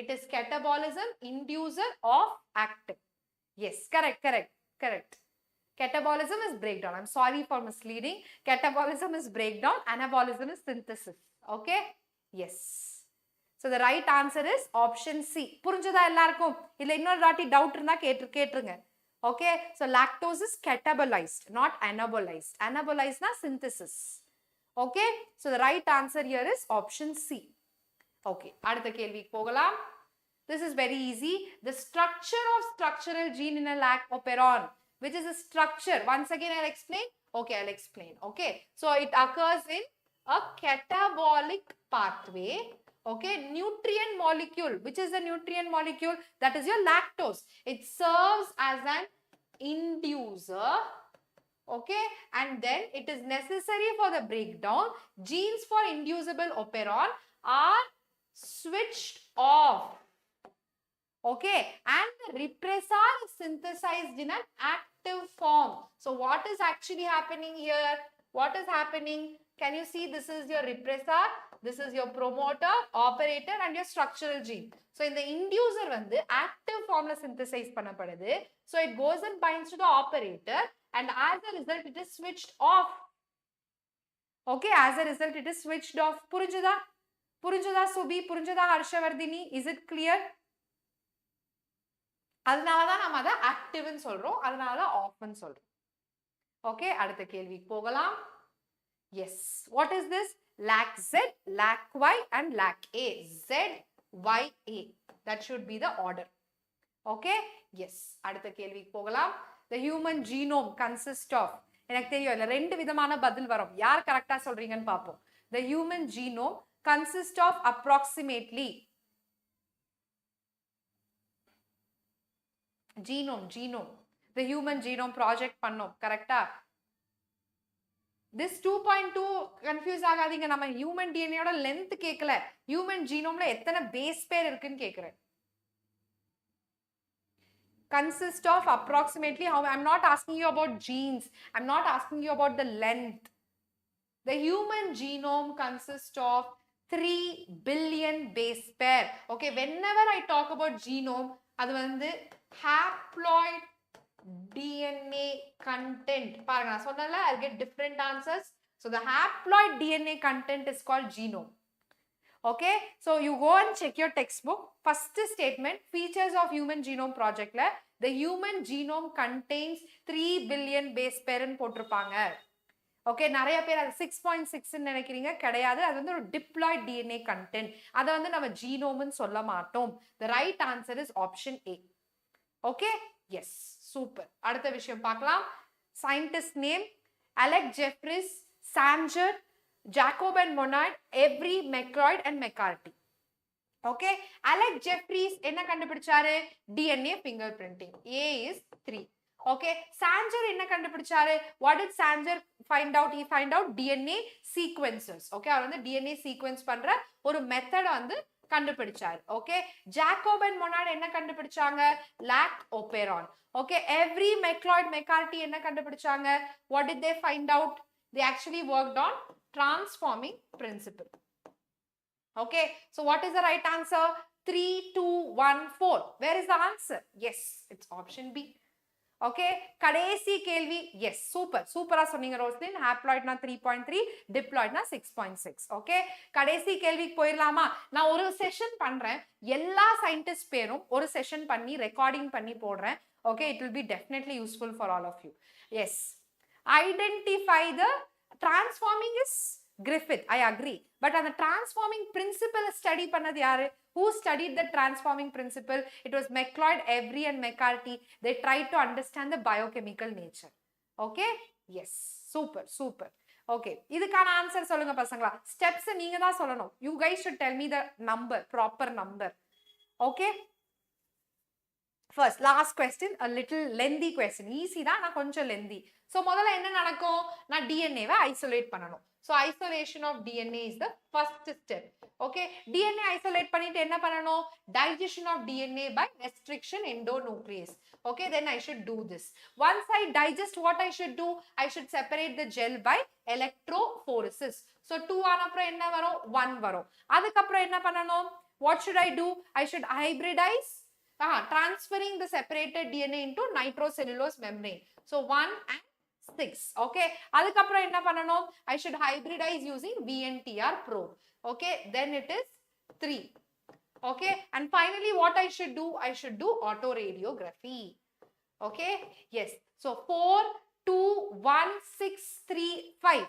It is catabolism, inducer of active. Yes, correct. Catabolism is breakdown. I'm sorry for misleading. Catabolism is breakdown. Anabolism is synthesis. Okay? Yes. So the right answer is option C. புரிஞ்சதா எல்லாருக்கும்? இல்ல இன்னொரு வாட்டி doubt இருந்தா கேட்டுருங்க. Okay? So lactose is catabolized, not anabolized. Anabolized na synthesis. Okay? So the right answer here is option C. Okay. அடுத்த கேள்விக்கு போகலாம். This is very easy. The structure of structural gene in a lac operon, which is a structure. Once again, I'll explain. Okay, I'll explain. Okay. So it occurs in a catabolic pathway. Okay. Nutrient molecule. Which is the nutrient molecule? That is your lactose. It serves as an inducer. Okay. And then it is necessary for the breakdown. Genes for inducible operon are switched off. Okay, and the repressor is synthesized in an active form. So what is actually happening here? What is happening? Can you see this is your repressor, this is your promoter, operator and your structural gene. So in the inducer வந்து active form la synthesize பண்ணப்படுது. So it goes and binds to the operator and as a result it is switched off. Okay, as a result it is switched off. புரிஞ்சதா சுபி? புரிஞ்சதா Harshavardhini? Is it clear? அதனாலதான் நம்ம அதை ஆக்டிவ்னு சொல்றோம், அதனாலதான் ஆஃப்னு சொல்றோம். Okay, அடுத்த கேள்விக்கு போகலாம். Yes, what is this? lac Z, lac Y and lac A. Z, Y, A. That should be the order. Okay? Yes. அடுத்த கேள்விக்கு போகலாம். The human genome consists of, எனக்கு தெரியும் இல்ல ரெண்டு விதமான பதில் வரும், யார் கரெக்டா சொல்றீங்கன்னு பார்ப்போம். The human genome consists of approximately genome. The human genome project பண்ணோம், கரெக்டா? This 2.2 confuse ஆகாதீங்க, நம்ம human DNA ஓட length கேட்கல, human genomeல எத்தனை base pair இருக்குன்னு கேட்கிறேன். Consist of approximately how, I'm not asking you about genes, I'm not asking you about the length. The human genome consists of 3 billion base pair. Okay, whenever I talk about genome, அது வந்து haploid DNA content. பாருங்க, நான் சொன்னல, I'll get different answers. So the haploid DNA content is called genome. Okay, so you go and check your textbook. First statement, features of human genome project la, the human genome contains 3 billion base pair ன்னு போட்டிருப்பாங்க. Okay, நிறைய பேர் அது 6.6 நினைக்கிறீங்க, கிடையாது, அது வந்து ஒரு டிப்ளாய்ட் DNA content. அதை வந்து நம்ம ஜீனோம்னு சொல்ல மாட்டோம். The right answer is option A. Okay, yes, super. அடுத்த விஷயம் பார்க்கலாம். Scientist name, 𝒔𝒓𝒆, Jacob and Monod, 𝑬𝒐𝒑𝒔 and 𝒔𝒑𝒐. Okay, 𝒔𝒓𝒆 என்ன கண்டுபிடிச்சாரு? DNA fingerprinting. A is 3. Okay, Sanger என்ன கண்டுபிடிச்சாரு? What did Sanger find out? He find out DNA sequences. Okay, அவர் வந்து DNA sequence பண்ற ஒரு மெத்தட் வந்து கண்டுபிடிச்சாரு. Okay, Jacob and Monod என்ன கண்டுபிடிச்சாங்க? lac operon. Okay, 𝑬𝒐𝒑𝒔 என்ன கண்டுபிடிச்சாங்க? What did they find out? They actually worked on transforming principle. Okay, so what is the right answer? 3, 2, 1, 4. Where is the answer? Yes, it's option B. Okay, கடைசி கேள்வி. Yes, சூப்பரா சொன்னீங்க Roslin. ஹாப்ளாய்ட்னா 3.3, டிப்ளாய்ட்னா 6.6. Okay, கடைசி கேள்விக்கு போயிடலாமா? நான் ஒரு செஷன் பண்றேன், எல்லா சயின்டிஸ்ட் பேரும் ஒரு செஷன் பண்ணி ரெக்கார்டிங் பண்ணி போடுறேன். Okay, it will be definitely useful for all of you. Yes, identify the transforming is Griffith, I agree, but அந்த transforming principle study பண்ணது யாரு? Who studied the transforming principle? It was McLeod, Avery and McCarthy. They tried to understand the biochemical nature. Okay, yes, super. Okay, இதுக்கான answer சொல்லுங்க பசங்களா. Steps நீங்க தான் சொல்லணும். You guys should tell me the number, proper number. Okay, First, last question, a little lengthy question. Easy da, na konjam lengthy. So, modala enna nadakum? Na DNA va isolate pananum. So, isolation of DNA is the first step. Okay, DNA isolate பண்ணிட்டு என்ன பண்ணணும்? Digestion of DNA by restriction endonuclease. Okay, then I should do this. Once I digest, what I should do? I should separate the gel by electrophoresis. So, 2 ஆனப்புறம் என்ன வரும்? 1 வரும். அதுக்கப்புறம் என்ன பண்ணணும்? What should I do? I should hybridize. Transferring the separated DNA into nitrocellulose membrane. So 1 and 6. Okay. அதுக்கப்புறம் என்ன பண்ணணும்? I should hybridize using VNTR probe. Okay. Then it is 3. Okay. And finally, what I should do? I should do autoradiography. Okay. Yes. So 4, 2, 1, 6, 3, 5.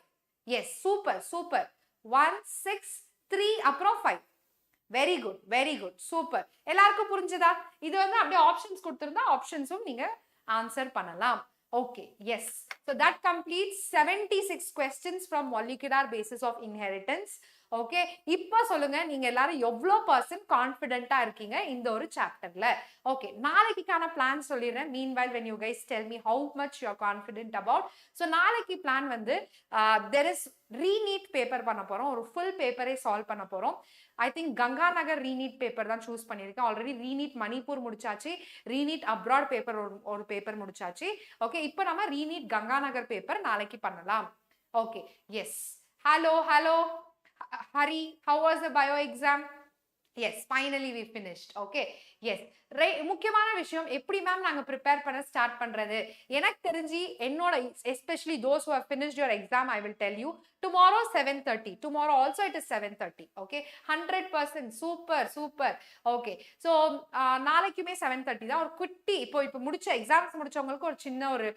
Yes. Super. Super. 1, 6, 3, அப்புறம் 5. Very good, very good, super. எல்லாருக்கும் புரிஞ்சதா? இது வந்து அப்படியே options கொடுத்திருந்தா ஆப்ஷன்ஸும் நீங்க answer பண்ணலாம். Okay, yes. So that completes 76 questions from molecular basis of inheritance. Okay, இப்போ சொல்லுங்க நீங்க எல்லாரும் எவ்வளவு % கான்ஃபிடென்ட்டா இருக்கீங்க இந்த ஒரு சாப்டர்ல. Okay, நாளைக்கான பிளான் சொல்லிடுறேன். Meanwhile, when you guys tell me how much you are confident about. So நாளைக்கு பிளான் வந்து there is re-NEET பேப்பர் பண்ண போறோம். ஒரு full பேப்பரே சால்வ் பண்ண போறோம். I think Ganga Nagar re-NEET paper தான் சூஸ் பண்ணிருக்கேன். ஆல்ரெடி re-NEET மணிப்பூர் முடிச்சாச்சு. re-NEET abroad பேப்பர் ஒரு பேப்பர் முடிச்சாச்சு. ஓகே, இப்போ நம்ம re-NEET Ganga Nagar பேப்பர் நாளைக்கு பண்ணலாம். Okay, yes. Hello, hello. Hari, how was the bio exam? Yes, finally we finished. Okay, yes. முக்கியமான விஷயம் எப்படி மேம் நாங்க ப்ரிப்பேர் பண்ண ஸ்டார்ட் பண்றது? எனக்கு தெரிஞ்சு என்னோட especially those who have finished your exam, I will tell you tomorrow 7:30. Tomorrow also it is 7:30. Okay, 100% super super. Okay, so நாளைக்குமே 7:30 தான். ஒரு குட்டி இப்போ முடிச்ச எக்ஸாம்ஸ் முடிச்சவங்களுக்கு ஒரு சின்ன ஒரு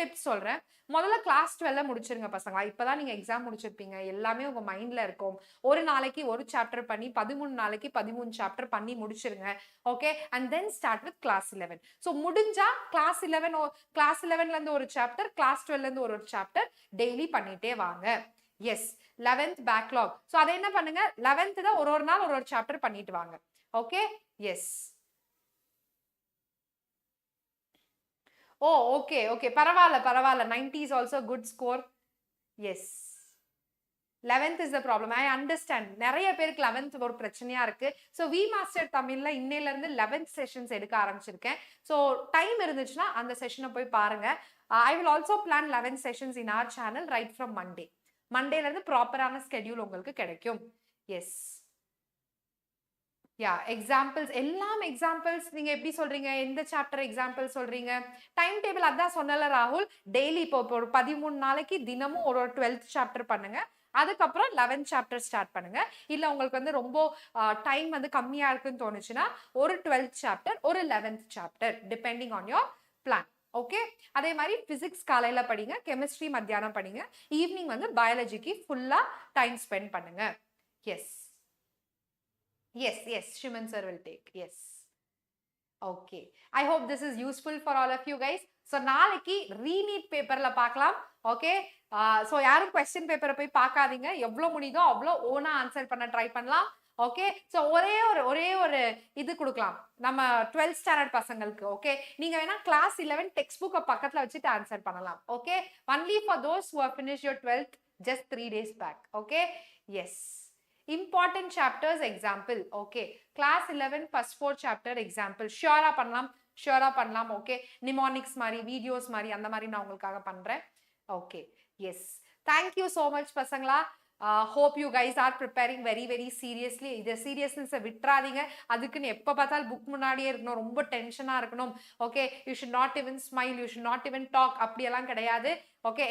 டிப்ஸ் சொல்றேன். முதல்ல கிளாஸ் 12 முடிச்சிருங்க பசங்களா. இப்பதான் நீங்க எக்ஸாம் முடிச்சிருப்பீங்க, எல்லாமே உங்க மைண்ட்ல இருக்கும். ஒரு நாளைக்கு ஒரு சாப்டர் பண்ணி 13 நாளைக்கு 13 சாப்டர் பண்ணி முடிச்சிருங்க. Okay, and then start with class 11. so முடிஞ்சா class 11ல இருந்து ஒரு சாப்டர், class 12ல இருந்து ஒரு சாப்டர் டெய்லி பண்ணிட்டே வாங்க. yes, 11th backlog. so அதை என்ன பண்ணுங்க, 11th தான் ஒரு நாள் ஒரு சாப்டர் பண்ணிட்டு வாங்க. Okay, yes. oh okay okay, பரவாயில்ல 90 is also good score. yes, 11th is the problem. I understand. நிறைய பேருக்கு 11th ஒரு பிரச்சனையா இருக்கு. so 𝑣𝒆𝒄𝒅 தமிழ்ல இன்னையில இருந்து 11th செஷன்ஸ் எடுக்க ஆரம்பிச்சிருக்கேன். so டைம் இருந்துச்சுன்னா அந்த செஷனை போய் பாருங்க. I will also plan 11 sessions in our channel right from Monday. மண்டேல இருந்து ப்ராப்பரான ஸ்கெட்யூல் உங்களுக்கு கிடைக்கும். yes, எக்ஸாம்பிள்ஸ் எல்லாம் எக்ஸாம்பிள்ஸ் நீங்க எப்படி சொல்றீங்க? எந்த சாப்டர் எக்ஸாம்பிள் சொல்றீங்க? டைம் டேபிள் அதான் சொன்னல ராகுல், டெய்லி இப்போ ஒரு 13 நாளைக்கு தினமும் ஒரு 12th சாப்டர் பண்ணுங்க. அதுக்கப்புறம் 11th சாப்டர் ஸ்டார்ட் பண்ணுங்க. இல்ல உங்களுக்கு வந்து ரொம்ப டைம் வந்து கம்மியா இருக்குன்னு தோணுச்சுன்னா ஒரு 12th சாப்டர், ஒரு 11th chapter depending on your plan. Okay, அதே மாதிரி பிசிக்ஸ் காலையில படிங்க, கெமிஸ்ட்ரி மத்தியானம் படிங்க, ஈவினிங் வந்து பயாலஜிக்கு ஃபுல்லா டைம் ஸ்பெண்ட் பண்ணுங்க. Yes yes, Shriman sir will take. yes, okay, I hope this is useful for all of you guys. so நாளைக்கு re-NEET பேப்பர்ல பார்க்கலாம். ஓகே, so யாரும் क्वेश्चन பேப்பரை போய் பார்க்காதீங்க. எவ்வளவு முடியுதோ அவ்வளோ ஓனா ஆன்சர் பண்ண ட்ரை பண்ணலாம். ஓகே, so ஒரே ஒரு இது கொடுக்கலாம் நம்ம 12th ஸ்டாண்டர்ட் பசங்களுக்கு. ஓகே, நீங்க வேணா class 11 டெக்ஸ்ட் புக்கை பக்கத்துல வச்சுட்டு ஆன்சர் பண்ணலாம். Okay, only for those who have finished your 12th just 3 days back. okay, yes, important chapters example. okay, class 11 first 4 chapter example ஷியோரா பண்ணலாம். ஓகே, நிமோனிக்ஸ் மாதிரி வீடியோஸ் மாதிரி அந்த மாதிரி நான் உங்களுக்காக பண்றேன். Okay, yes, thank you so much பசங்களா. hope you guys are preparing very very seriously. இது சீரியஸ்னஸை விட்டுறாதீங்க. அதுக்குன்னு எப்போ பார்த்தாலும் புக் முன்னாடியே இருக்கணும், ரொம்ப டென்ஷனாக இருக்கணும். Okay, you should not even smile, you should not even talk, அப்படியெல்லாம் கிடையாது. ஓகே,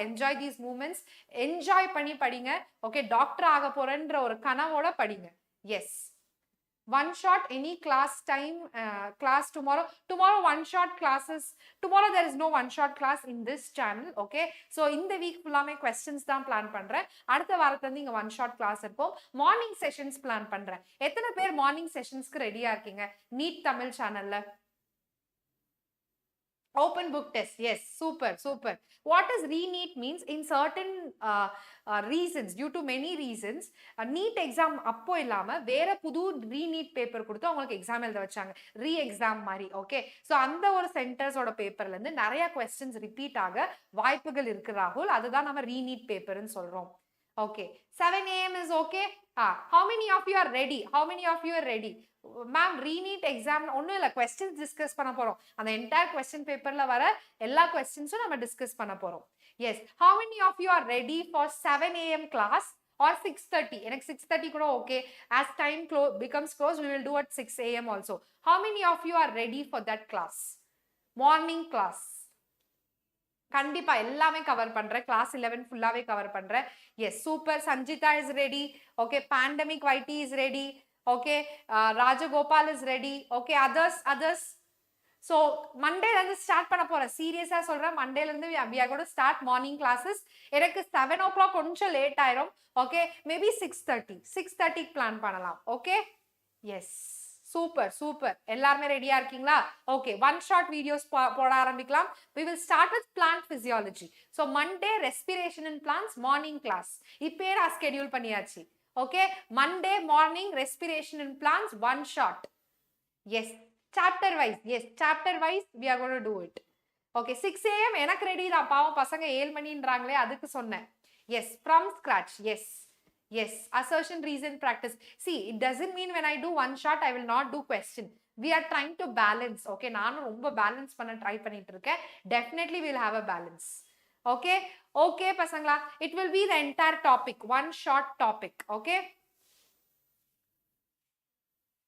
enjoy these moments, என்ஜாய் பண்ணி படிங்க. ஓகே, டாக்டர் ஆக போறேன்ற ஒரு கனவோட படிங்க. Yes, one shot any class time, class tomorrow one shot classes. tomorrow there is no one shot class in this channel. okay, so இந்த வீக் ஃபுல்லாமே questions தான் பிளான் பண்றேன். அடுத்த வாரத்துல இருந்து இங்க one shot class இருக்கும். மார்னிங் செஷன்ஸ் பிளான் பண்றேன். எத்தனை பேர் மார்னிங் செஷன்ஸ்க்கு ரெடியா இருக்கீங்க நீட் தமிழ் சேனல்ல? Open book test, yes, super, super. What does re-NEET means? In certain reasons, due to many reasons, NEET exam அப்போ இல்லாம வேற புது re-NEET பேப்பர் கொடுத்து அவங்களுக்கு எக்ஸாம் எழுத வச்சாங்க, re-exam மாதிரி. ஓகே, ஸோ அந்த ஒரு சென்டர்ஸோட பேப்பர்ல இருந்து நிறைய கொஸ்டின்ஸ் ரிப்பீட் ஆக வாய்ப்புகள் இருக்கு ராகுல், அதுதான் நம்ம re-NEET பேப்பர்னு சொல்றோம். Okay, 7 AM is okay. How many of you are ready? How many of you are ready? Ma'am, re-NEET exam ஒன்றும் இல்லை, questions discuss பண்ண போறோம். அந்த entire question paperல வர எல்லா questionஸும் நம்ம discuss பண்ண போறோம். Yes, how many of you are ready for 7 AM class or 6:30? எனக்கு 6:30 கூட okay. As time becomes close, we will do at 6 AM also. How many of you are ready for that class? Morning class. கண்டிப்பா எல்லாமே cover பண்றேன், class 11 ஃபுல்லாவே cover பண்றேன். Yes, super. Sanjitha is ready. Okay, pandemic வைட்டி is ready. Okay, Rajagopal is ready. Okay, others. So மண்டேல இருந்து start பண்ண போறேன், சீரியஸா சொல்றேன். மண்டேல இருந்து we are going to start morning classes. எனக்கு 7 o'clock கொஞ்சம் லேட் ஆயிரும். ஓகே, மேபி 6:30 பிளான் பண்ணலாம். Okay, yes, super super. எல்லாருமே ரெடியா இருக்கீங்களா? ஓகே, ஒன் ஷார்ட் வீடியோஸ் போட ஆரம்பிக்கலாம். we will start with plant physiology. so monday respiration in plants morning class இப்பே நான் ஸ்கெட்யூல் பண்ணியாச்சு. Okay, monday morning respiration in plants one shot. yes, chapter wise we are going to do it. okay, 6 AM எனக்கு ready தான். பாவம் பசங்க 7 மணின்றாங்களே, அதுக்கு சொன்னேன். yes, from scratch. Yes, assertion, reason, practice. See, it doesn't mean when I do one shot, I will not do question. We are trying to balance. Okay, நானும் ரொம்ப balance பண்ண try பண்ணிட்டு இருக்கேன். Definitely we'll have a balance. Okay, பசங்களா, it will be the entire topic, one short topic. Okay.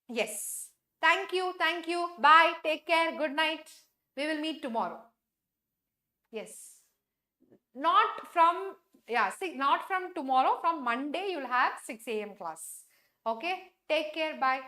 Yes. Thank you. Bye. Take care. Good night. We will meet tomorrow. Yes. Not from tomorrow. From Monday, you'll have 6 AM class. Okay. Take care. Bye.